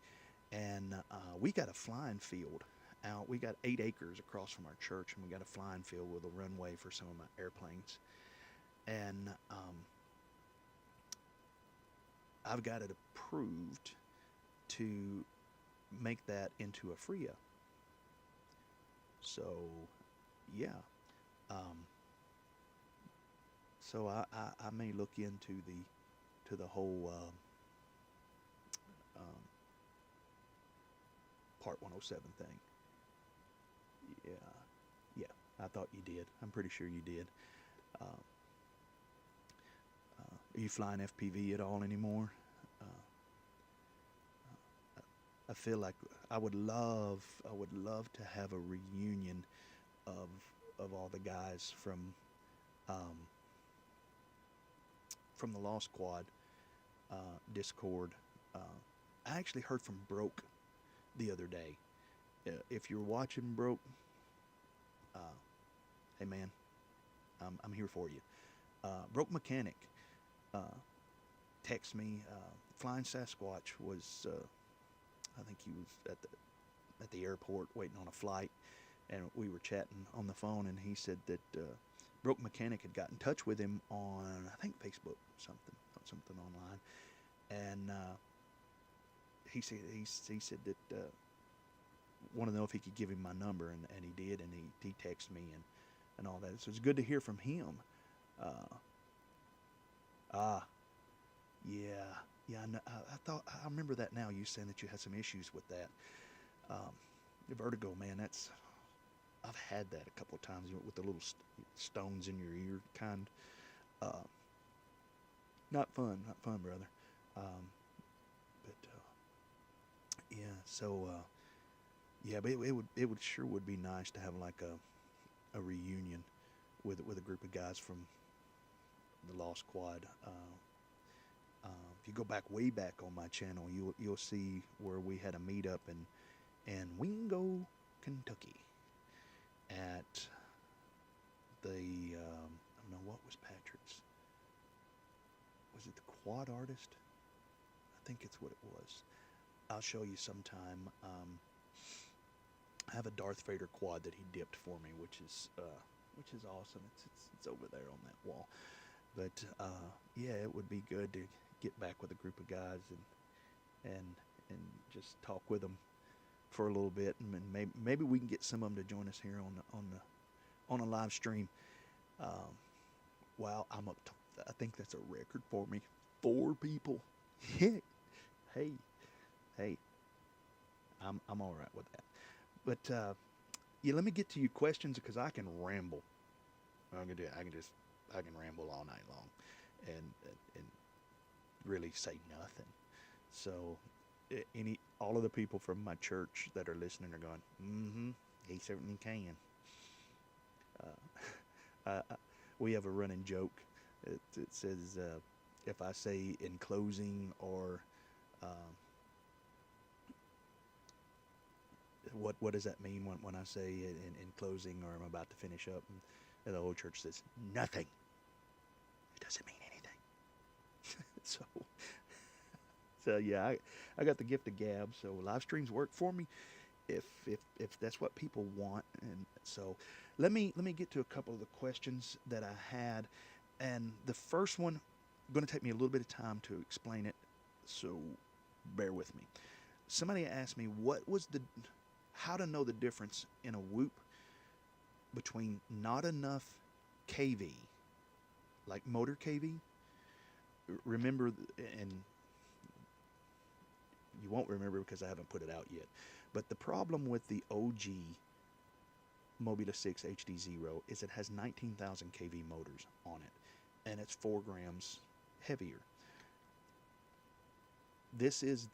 And we got a flying field out. We got 8 acres across from our church, and we got a flying field with a runway for some of my airplanes. And I've got it approved to make that into a FRIA. So, yeah. So I may look into the whole Part 107 thing. Yeah, I thought you did. I'm pretty sure you did. Are you flying FPV at all anymore? I feel like I would love to have a reunion of all the guys from the Lost Quad Discord. I actually heard from Broke the other day. If you're watching, Broke, hey man, I'm here for you. Broke Mechanic text me. Flying Sasquatch was, I think he was at the airport waiting on a flight, and we were chatting on the phone, and he said that Broke Mechanic had got in touch with him on, I think, Facebook, something online, and he said that wanted to know if he could give him my number, and he did, and he texted me and all that. So it's good to hear from him. Yeah, I remember that now. You saying that you had some issues with that. The vertigo, man. I've had that a couple of times with the little stones in your ear kind. Not fun, brother. Yeah. So yeah, but it would sure would be nice to have like a reunion with a group of guys from the Lost Quad. If you go way back on my channel, you'll see where we had a meetup in Wingo, Kentucky, at the I don't know what was Patrick's. Was it the Quad Artist? I think it's what it was. I'll show you sometime. I have a Darth Vader quad that he dipped for me, which is awesome. It's over there on that wall. But yeah, it would be good to get back with a group of guys and just talk with them for a little bit, and maybe we can get some of them to join us here on a live stream. Wow, I'm up to, I think that's a record for me. 4 people. hey, hey, I'm all right with that. But yeah, let me get to your questions because I can ramble. I can ramble all night long, and really say nothing. So all of the people from my church that are listening are going, mm-hmm, he certainly can. We have a running joke. It says, if I say in closing or what does that mean when I say in closing or I'm about to finish up? And the whole church says, nothing. It doesn't mean anything. So yeah, I got the gift of gab. So live streams work for me if that's what people want. And so let me get to a couple of the questions that I had. And the first one, going to take me a little bit of time to explain it, so bear with me. Somebody asked me how to know the difference in a whoop between not enough kV, like motor kV. Remember, and you won't remember because I haven't put it out yet, but the problem with the OG Mobula 6 HDzero is it has 19,000 kV motors on it, and it's 4 grams heavier. This is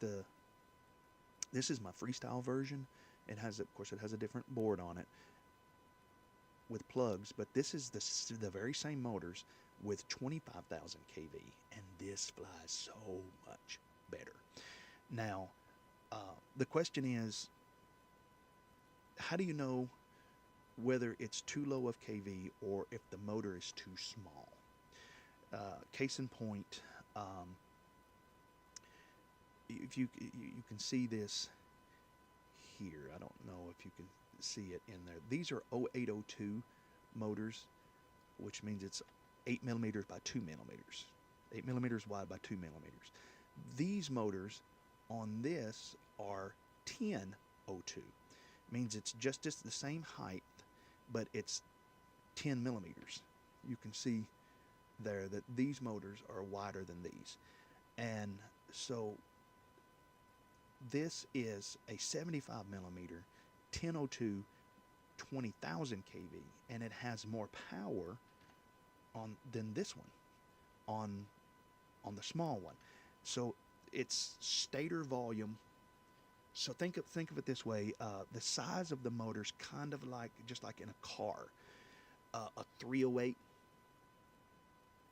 my freestyle version. It has, of course, it has a different board on it with plugs, but this is the very same motors with 25,000 kV, and this flies so much better. Now, the question is, how do you know whether it's too low of kV or if the motor is too small? Case in point, if you can see this here. I don't know if you can see it in there. These are 0802 motors, which means it's 8 millimeters by 2 millimeters. 8 millimeters wide by 2 millimeters. These motors on this are 1002. Means it's just the same height, but it's 10 millimeters. You can see there that these motors are wider than these. And so this is a 75 millimeter 1002 20,000 kV, and it has more power than this one on the small one. So it's stator volume. So think of it this way: the size of the motor's kind of just like in a car, a 308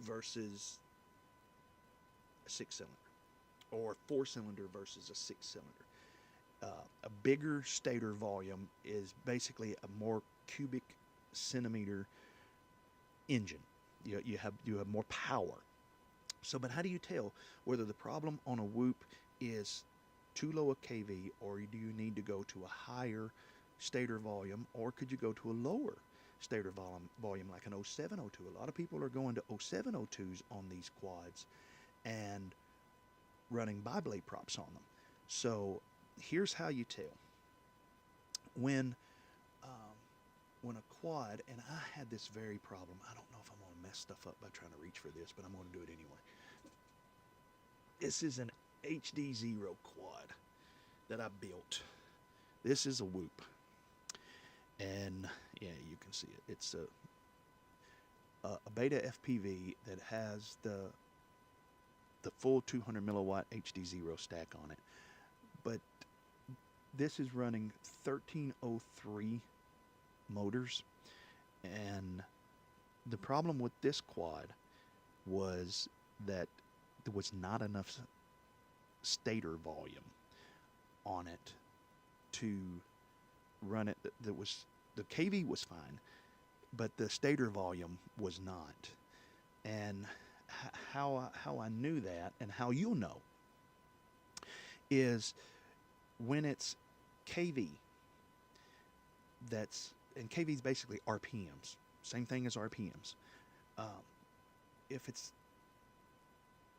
versus a 6-cylinder, or 4-cylinder versus a 6-cylinder. A bigger stator volume is basically a more cubic centimeter engine. You have more power. So, but how do you tell whether the problem on a Whoop is too low a kV, or do you need to go to a higher stator volume, or could you go to a lower stator volume like an 0702? A lot of people are going to 0702s on these quads and running bi-blade props on them. So here's how you tell. When a quad, and I had this very problem. I don't know if I'm going to mess stuff up by trying to reach for this, but I'm going to do it anyway. This is an HDzero quad that I built. This is a Whoop. And yeah, you can see it. It's a beta FPV that has the full 200 milliwatt HDzero stack on it. But this is running 1303 motors, and the problem with this quad was that there was not enough stator volume on it to run it. The kV was fine, but the stator volume was not. And how I knew that, and how you'll know, is when it's kV, and kV is basically RPMs, same thing as RPMs. If it's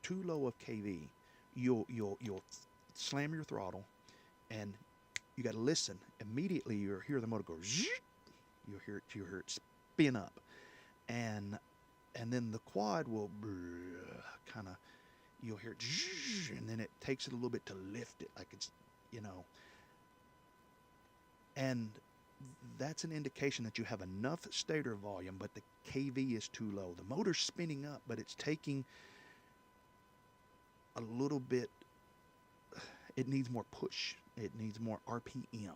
too low of kV, you'll slam your throttle, and you got to listen. Immediately you'll hear the motor go zzz, you'll hear it spin up, and then the quad will kind of, you'll hear it, and then it takes it a little bit to lift it, like it's, you know, and that's an indication that you have enough stator volume, but the kV is too low. The motor's spinning up, but it's taking a little bit, it needs more push. It needs more RPM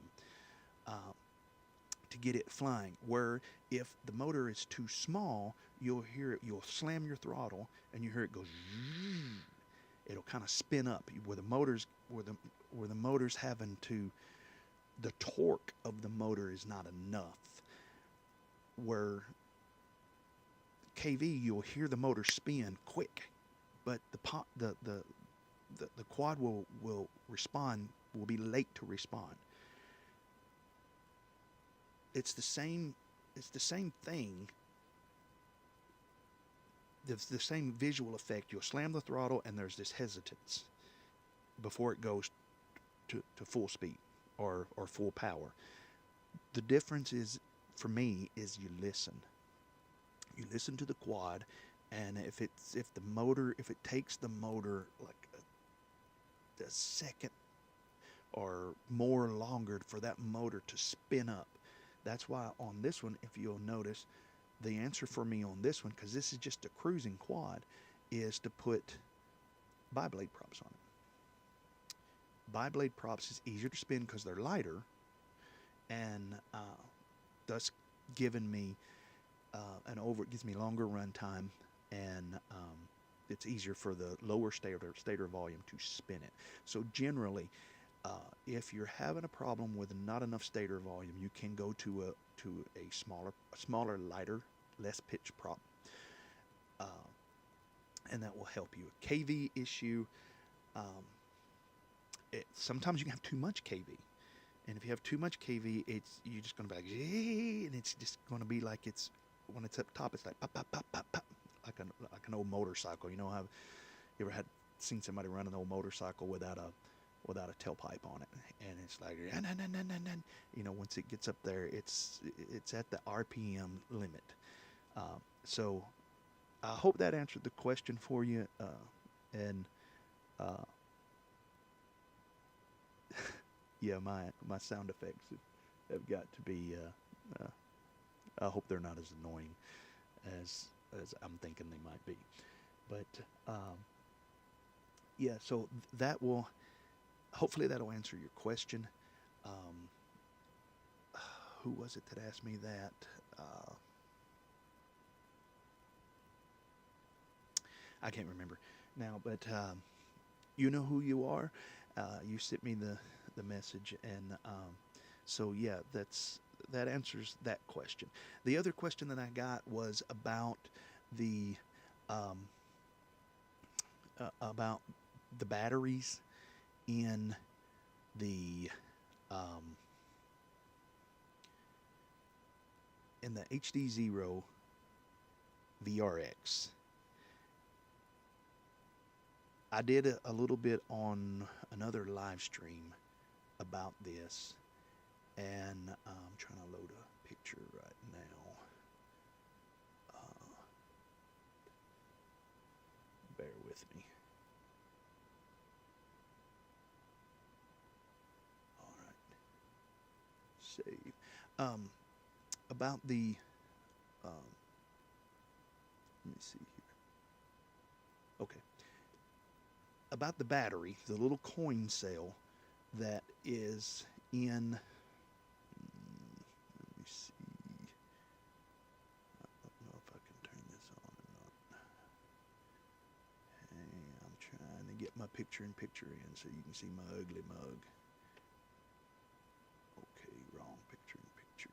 to get it flying. Where if the motor is too small, you'll hear it, you'll slam your throttle and you hear it go, it'll kind of spin up where the motor's having to, the torque of the motor is not enough. Where KV, you'll hear the motor spin quick, but the quad will respond, will be late to respond. It's the same thing. The same visual effect. You'll slam the throttle and there's this hesitance before it goes to full speed or full power. The difference is, for me, is you listen. You listen to the quad, and if it takes the motor like a second or more longer for that motor to spin up. That's why on this one, if you'll notice, the answer for me on this one, because this is just a cruising quad, is to put bi-blade props on it. Bi-blade props is easier to spin because they're lighter, and thus giving me it gives me longer run time, and it's easier for the lower stator volume to spin it. So generally, if you're having a problem with not enough stator volume, you can go to a smaller, lighter, less pitch prop, and that will help you. A KV issue, sometimes you can have too much KV, and if you have too much KV, you're just going to be like, and it's just going to be like it's, when it's up top, it's like pop, pop, pop, pop, pop, like an old motorcycle. You know how you ever seen somebody run an old motorcycle without a tailpipe on it, and it's like, you know, once it gets up there, it's at the RPM limit. So I hope that answered the question for you, and yeah, my sound effects have got to be, I hope they're not as annoying as I'm thinking they might be, but yeah, so that will, hopefully that'll answer your question. Who was it that asked me that? I can't remember now, but you know who you are. You sent me the message, and so yeah, that answers that question. The other question that I got was about the batteries in the HDzero VRX. I did a little bit on another live stream about this, and I'm trying to load a picture right now. Bear with me. All right. Save. About the, let me see here. Okay. About the battery, the little coin cell that is in, let me see. I don't know if I can turn this on or not. Hey, I'm trying to get my picture-in-picture in so you can see my ugly mug. Okay, wrong picture-in-picture.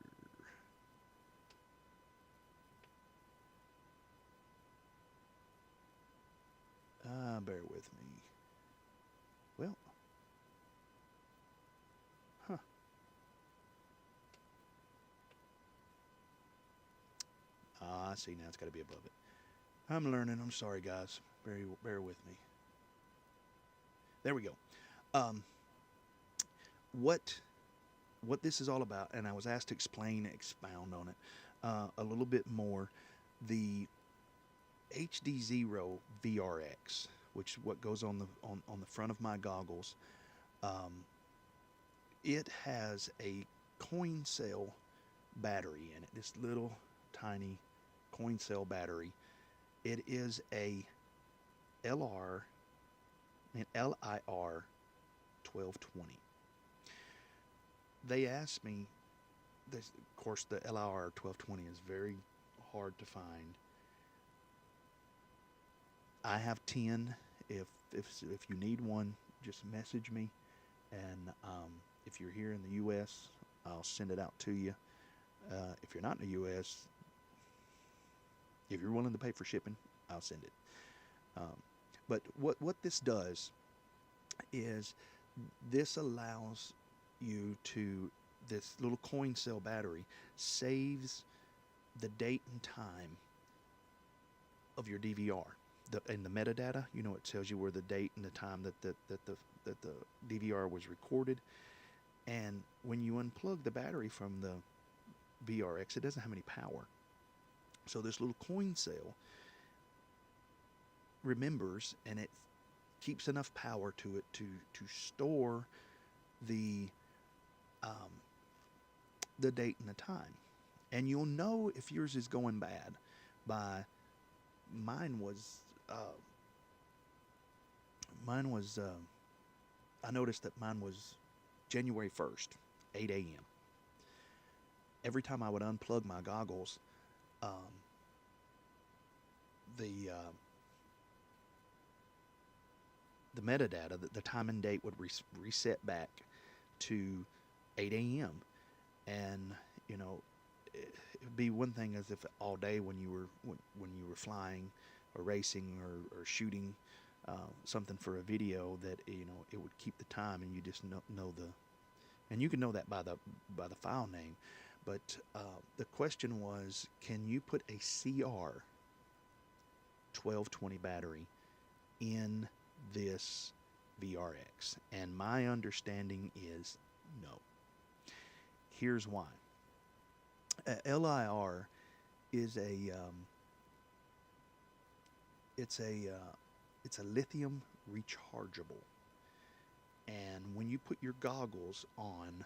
Bear with me. Well, I see now. It's got to be above it. I'm learning. I'm sorry, guys. Bear with me. There we go. What this is all about, and I was asked to expound on it a little bit more. The HDzero VRX, which is what goes on the front of my goggles. It has a coin cell battery in it. This little tiny coin cell battery. It is a LIR 1220. They asked me, this, of course, the LIR 1220 is very hard to find. I have 10. If you need one, just message me, and if you're here in the U.S., I'll send it out to you. If you're not in the U.S., if you're willing to pay for shipping, I'll send it. But what this does is this allows you to, this little coin cell battery saves the date and time of your DVR. In the metadata, you know, it tells you where the date and the time that the DVR was recorded. And when you unplug the battery from the VRX, it doesn't have any power. So this little coin cell remembers, and it keeps enough power to it to store the date and the time. And you'll know if yours is going bad by, mine was I noticed that mine was January 1st, 8 a.m. Every time I would unplug my goggles, the metadata, the time and date would reset back to 8 a.m. And, you know, it would be one thing as if all day when you were flying or racing or shooting something for a video, that, you know, it would keep the time, and you just know the, and you can know that by the file name. But the question was, can you put a CR 1220 battery in this VRX? And my understanding is no. Here's why. LIR is it's a lithium rechargeable, and when you put your goggles on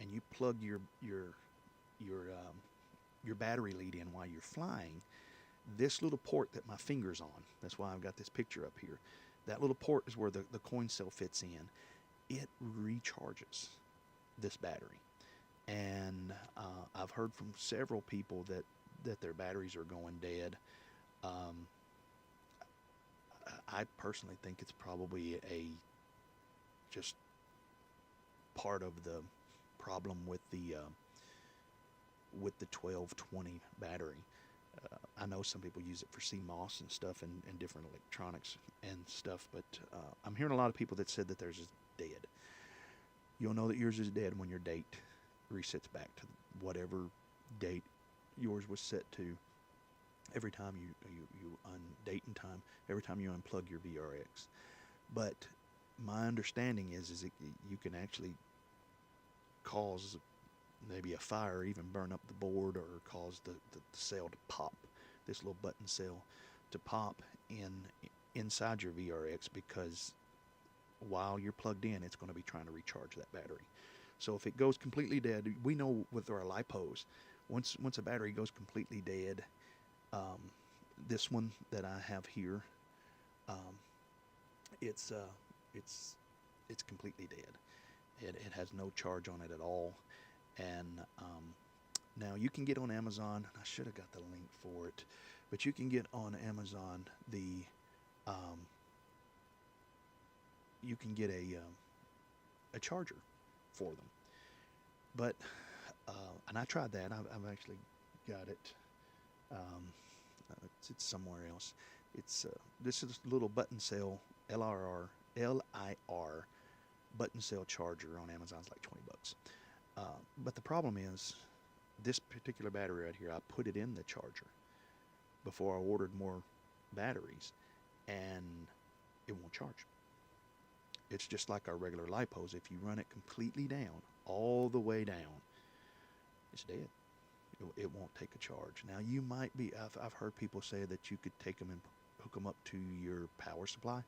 and you plug your battery lead in while you're flying, this little port that my finger's on, that's why I've got this picture up here, that little port is where the coin cell fits in. It recharges this battery. And I've heard from several people that their batteries are going dead. I personally think it's probably just part of the problem with the 1220 battery. I know some people use it for CMOS and stuff, and different electronics and stuff, but I'm hearing a lot of people that said that theirs is dead. You'll know that yours is dead when your date resets back to whatever date yours was set to. Every time you date and time, every time you unplug your VRX. But my understanding is you can actually cause maybe a fire, even burn up the board, or cause the cell to pop, this little button cell to pop inside your VRX, because while you're plugged in, it's going to be trying to recharge that battery. So if it goes completely dead, we know with our LiPos, once a battery goes completely dead, this one that I have here, it's completely dead. It has no charge on it at all. And now you can get on Amazon, I should have got the link for it, but you can get on Amazon you can get a charger for them. But and I tried that. I've actually got it. It's somewhere else. It's this is a little button cell LIR button cell charger on Amazon's like $20. But the problem is, this particular battery right here, I put it in the charger before I ordered more batteries, and it won't charge. It's just like our regular LiPos. If you run it completely down, all the way down, it's dead. It won't take a charge. Now, you might be, I've heard people say that you could take them and hook them up to your power supply,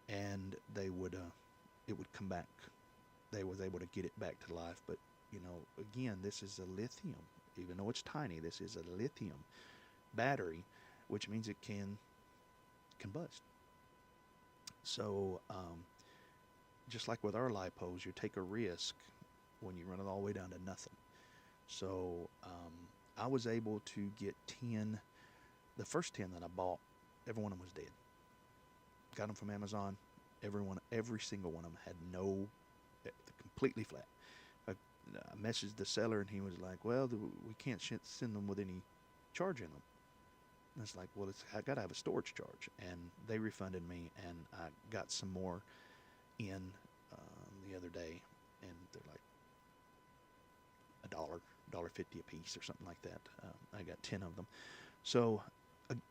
and they would it would come back. They was able to get it back to life. But again, this is a lithium. Even though it's tiny, this is a lithium battery, which means it can combust. So just like with our lipos, you take a risk when you run it all the way down to nothing. So I was able to get 10. The first 10 that I bought, every one of them was dead. Got them from Amazon. Every single one of them had completely flat. I messaged the seller, and he was like, "Well, we can't send them with any charge in them." And it's like, "Well, I got to have a storage charge," and they refunded me, and I got some more in the other day, and they're like $1.50 a piece or something like that. I got 10 of them. So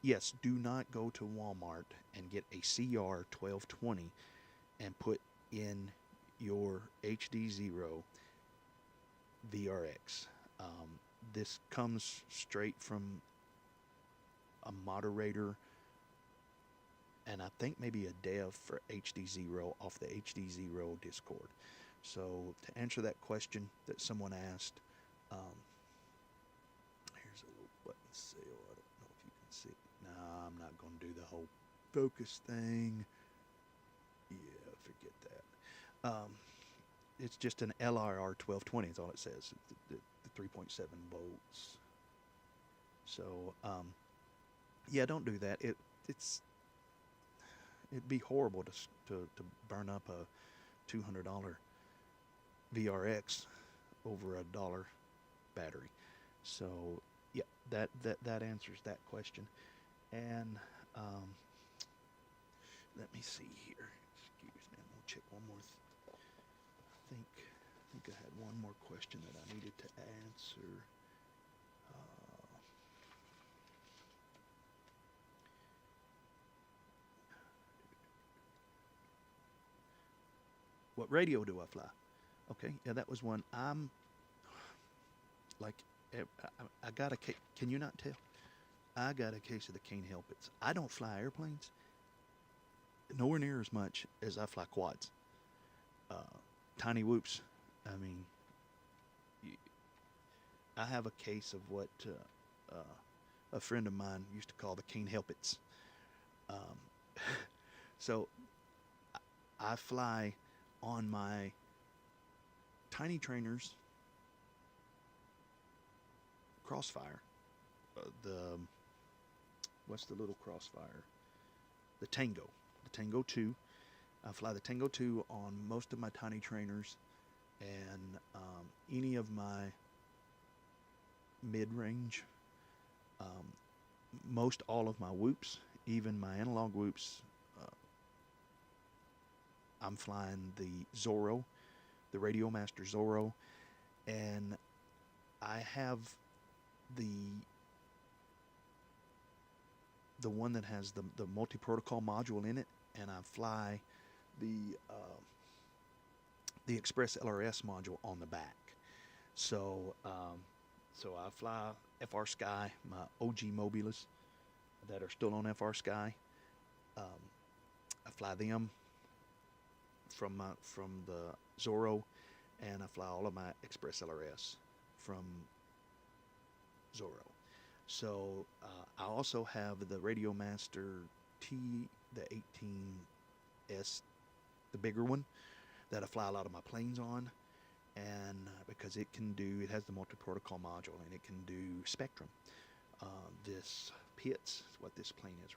yes, do not go to Walmart and get a CR 1220 and put in your HDzero VRX. This comes straight from a moderator, and I think maybe a dev for HDzero off the HDzero Discord. So to answer that question that someone asked, here's a little button sale. I don't know if you can see. No, I'm not going to do the whole focus thing. Yeah, forget that. It's just an LRR 1220 is all it says. The 3.7 volts. So, yeah, don't do that. It'd be horrible to burn up a $200 VRX over a $1 battery. So yeah, that answers that question. And let me see here. Excuse me, I'm gonna check one more. I think I had one more question that I needed to answer. What radio do I fly? Okay, yeah, that was one. I'm like, I got a case. Can you not tell? I got a case of the can't help it. I don't fly airplanes nowhere near as much as I fly quads. Tinywhoops. I mean, I have a case of what a friend of mine used to call the can't help it. So I fly on my tiny trainers Crossfire. What's the little Crossfire? The Tango 2. I fly the Tango 2 on most of my tiny trainers, and any of my mid-range, most all of my whoops, even my analog whoops. I'm flying the Zorro, the Radio Master Zorro, and I have the one that has the multi-protocol module in it, and I fly the Express LRS module on the back. So I fly FR Sky, my OG Mobiles that are still on FR Sky. I fly them from the Zorro, and I fly all of my Express LRS from Zorro. So I also have the Radio Master the 18S, the bigger one, that I fly a lot of my planes on, and because it has the multi-protocol module, and it can do spectrum. This Pitts is what this plane is right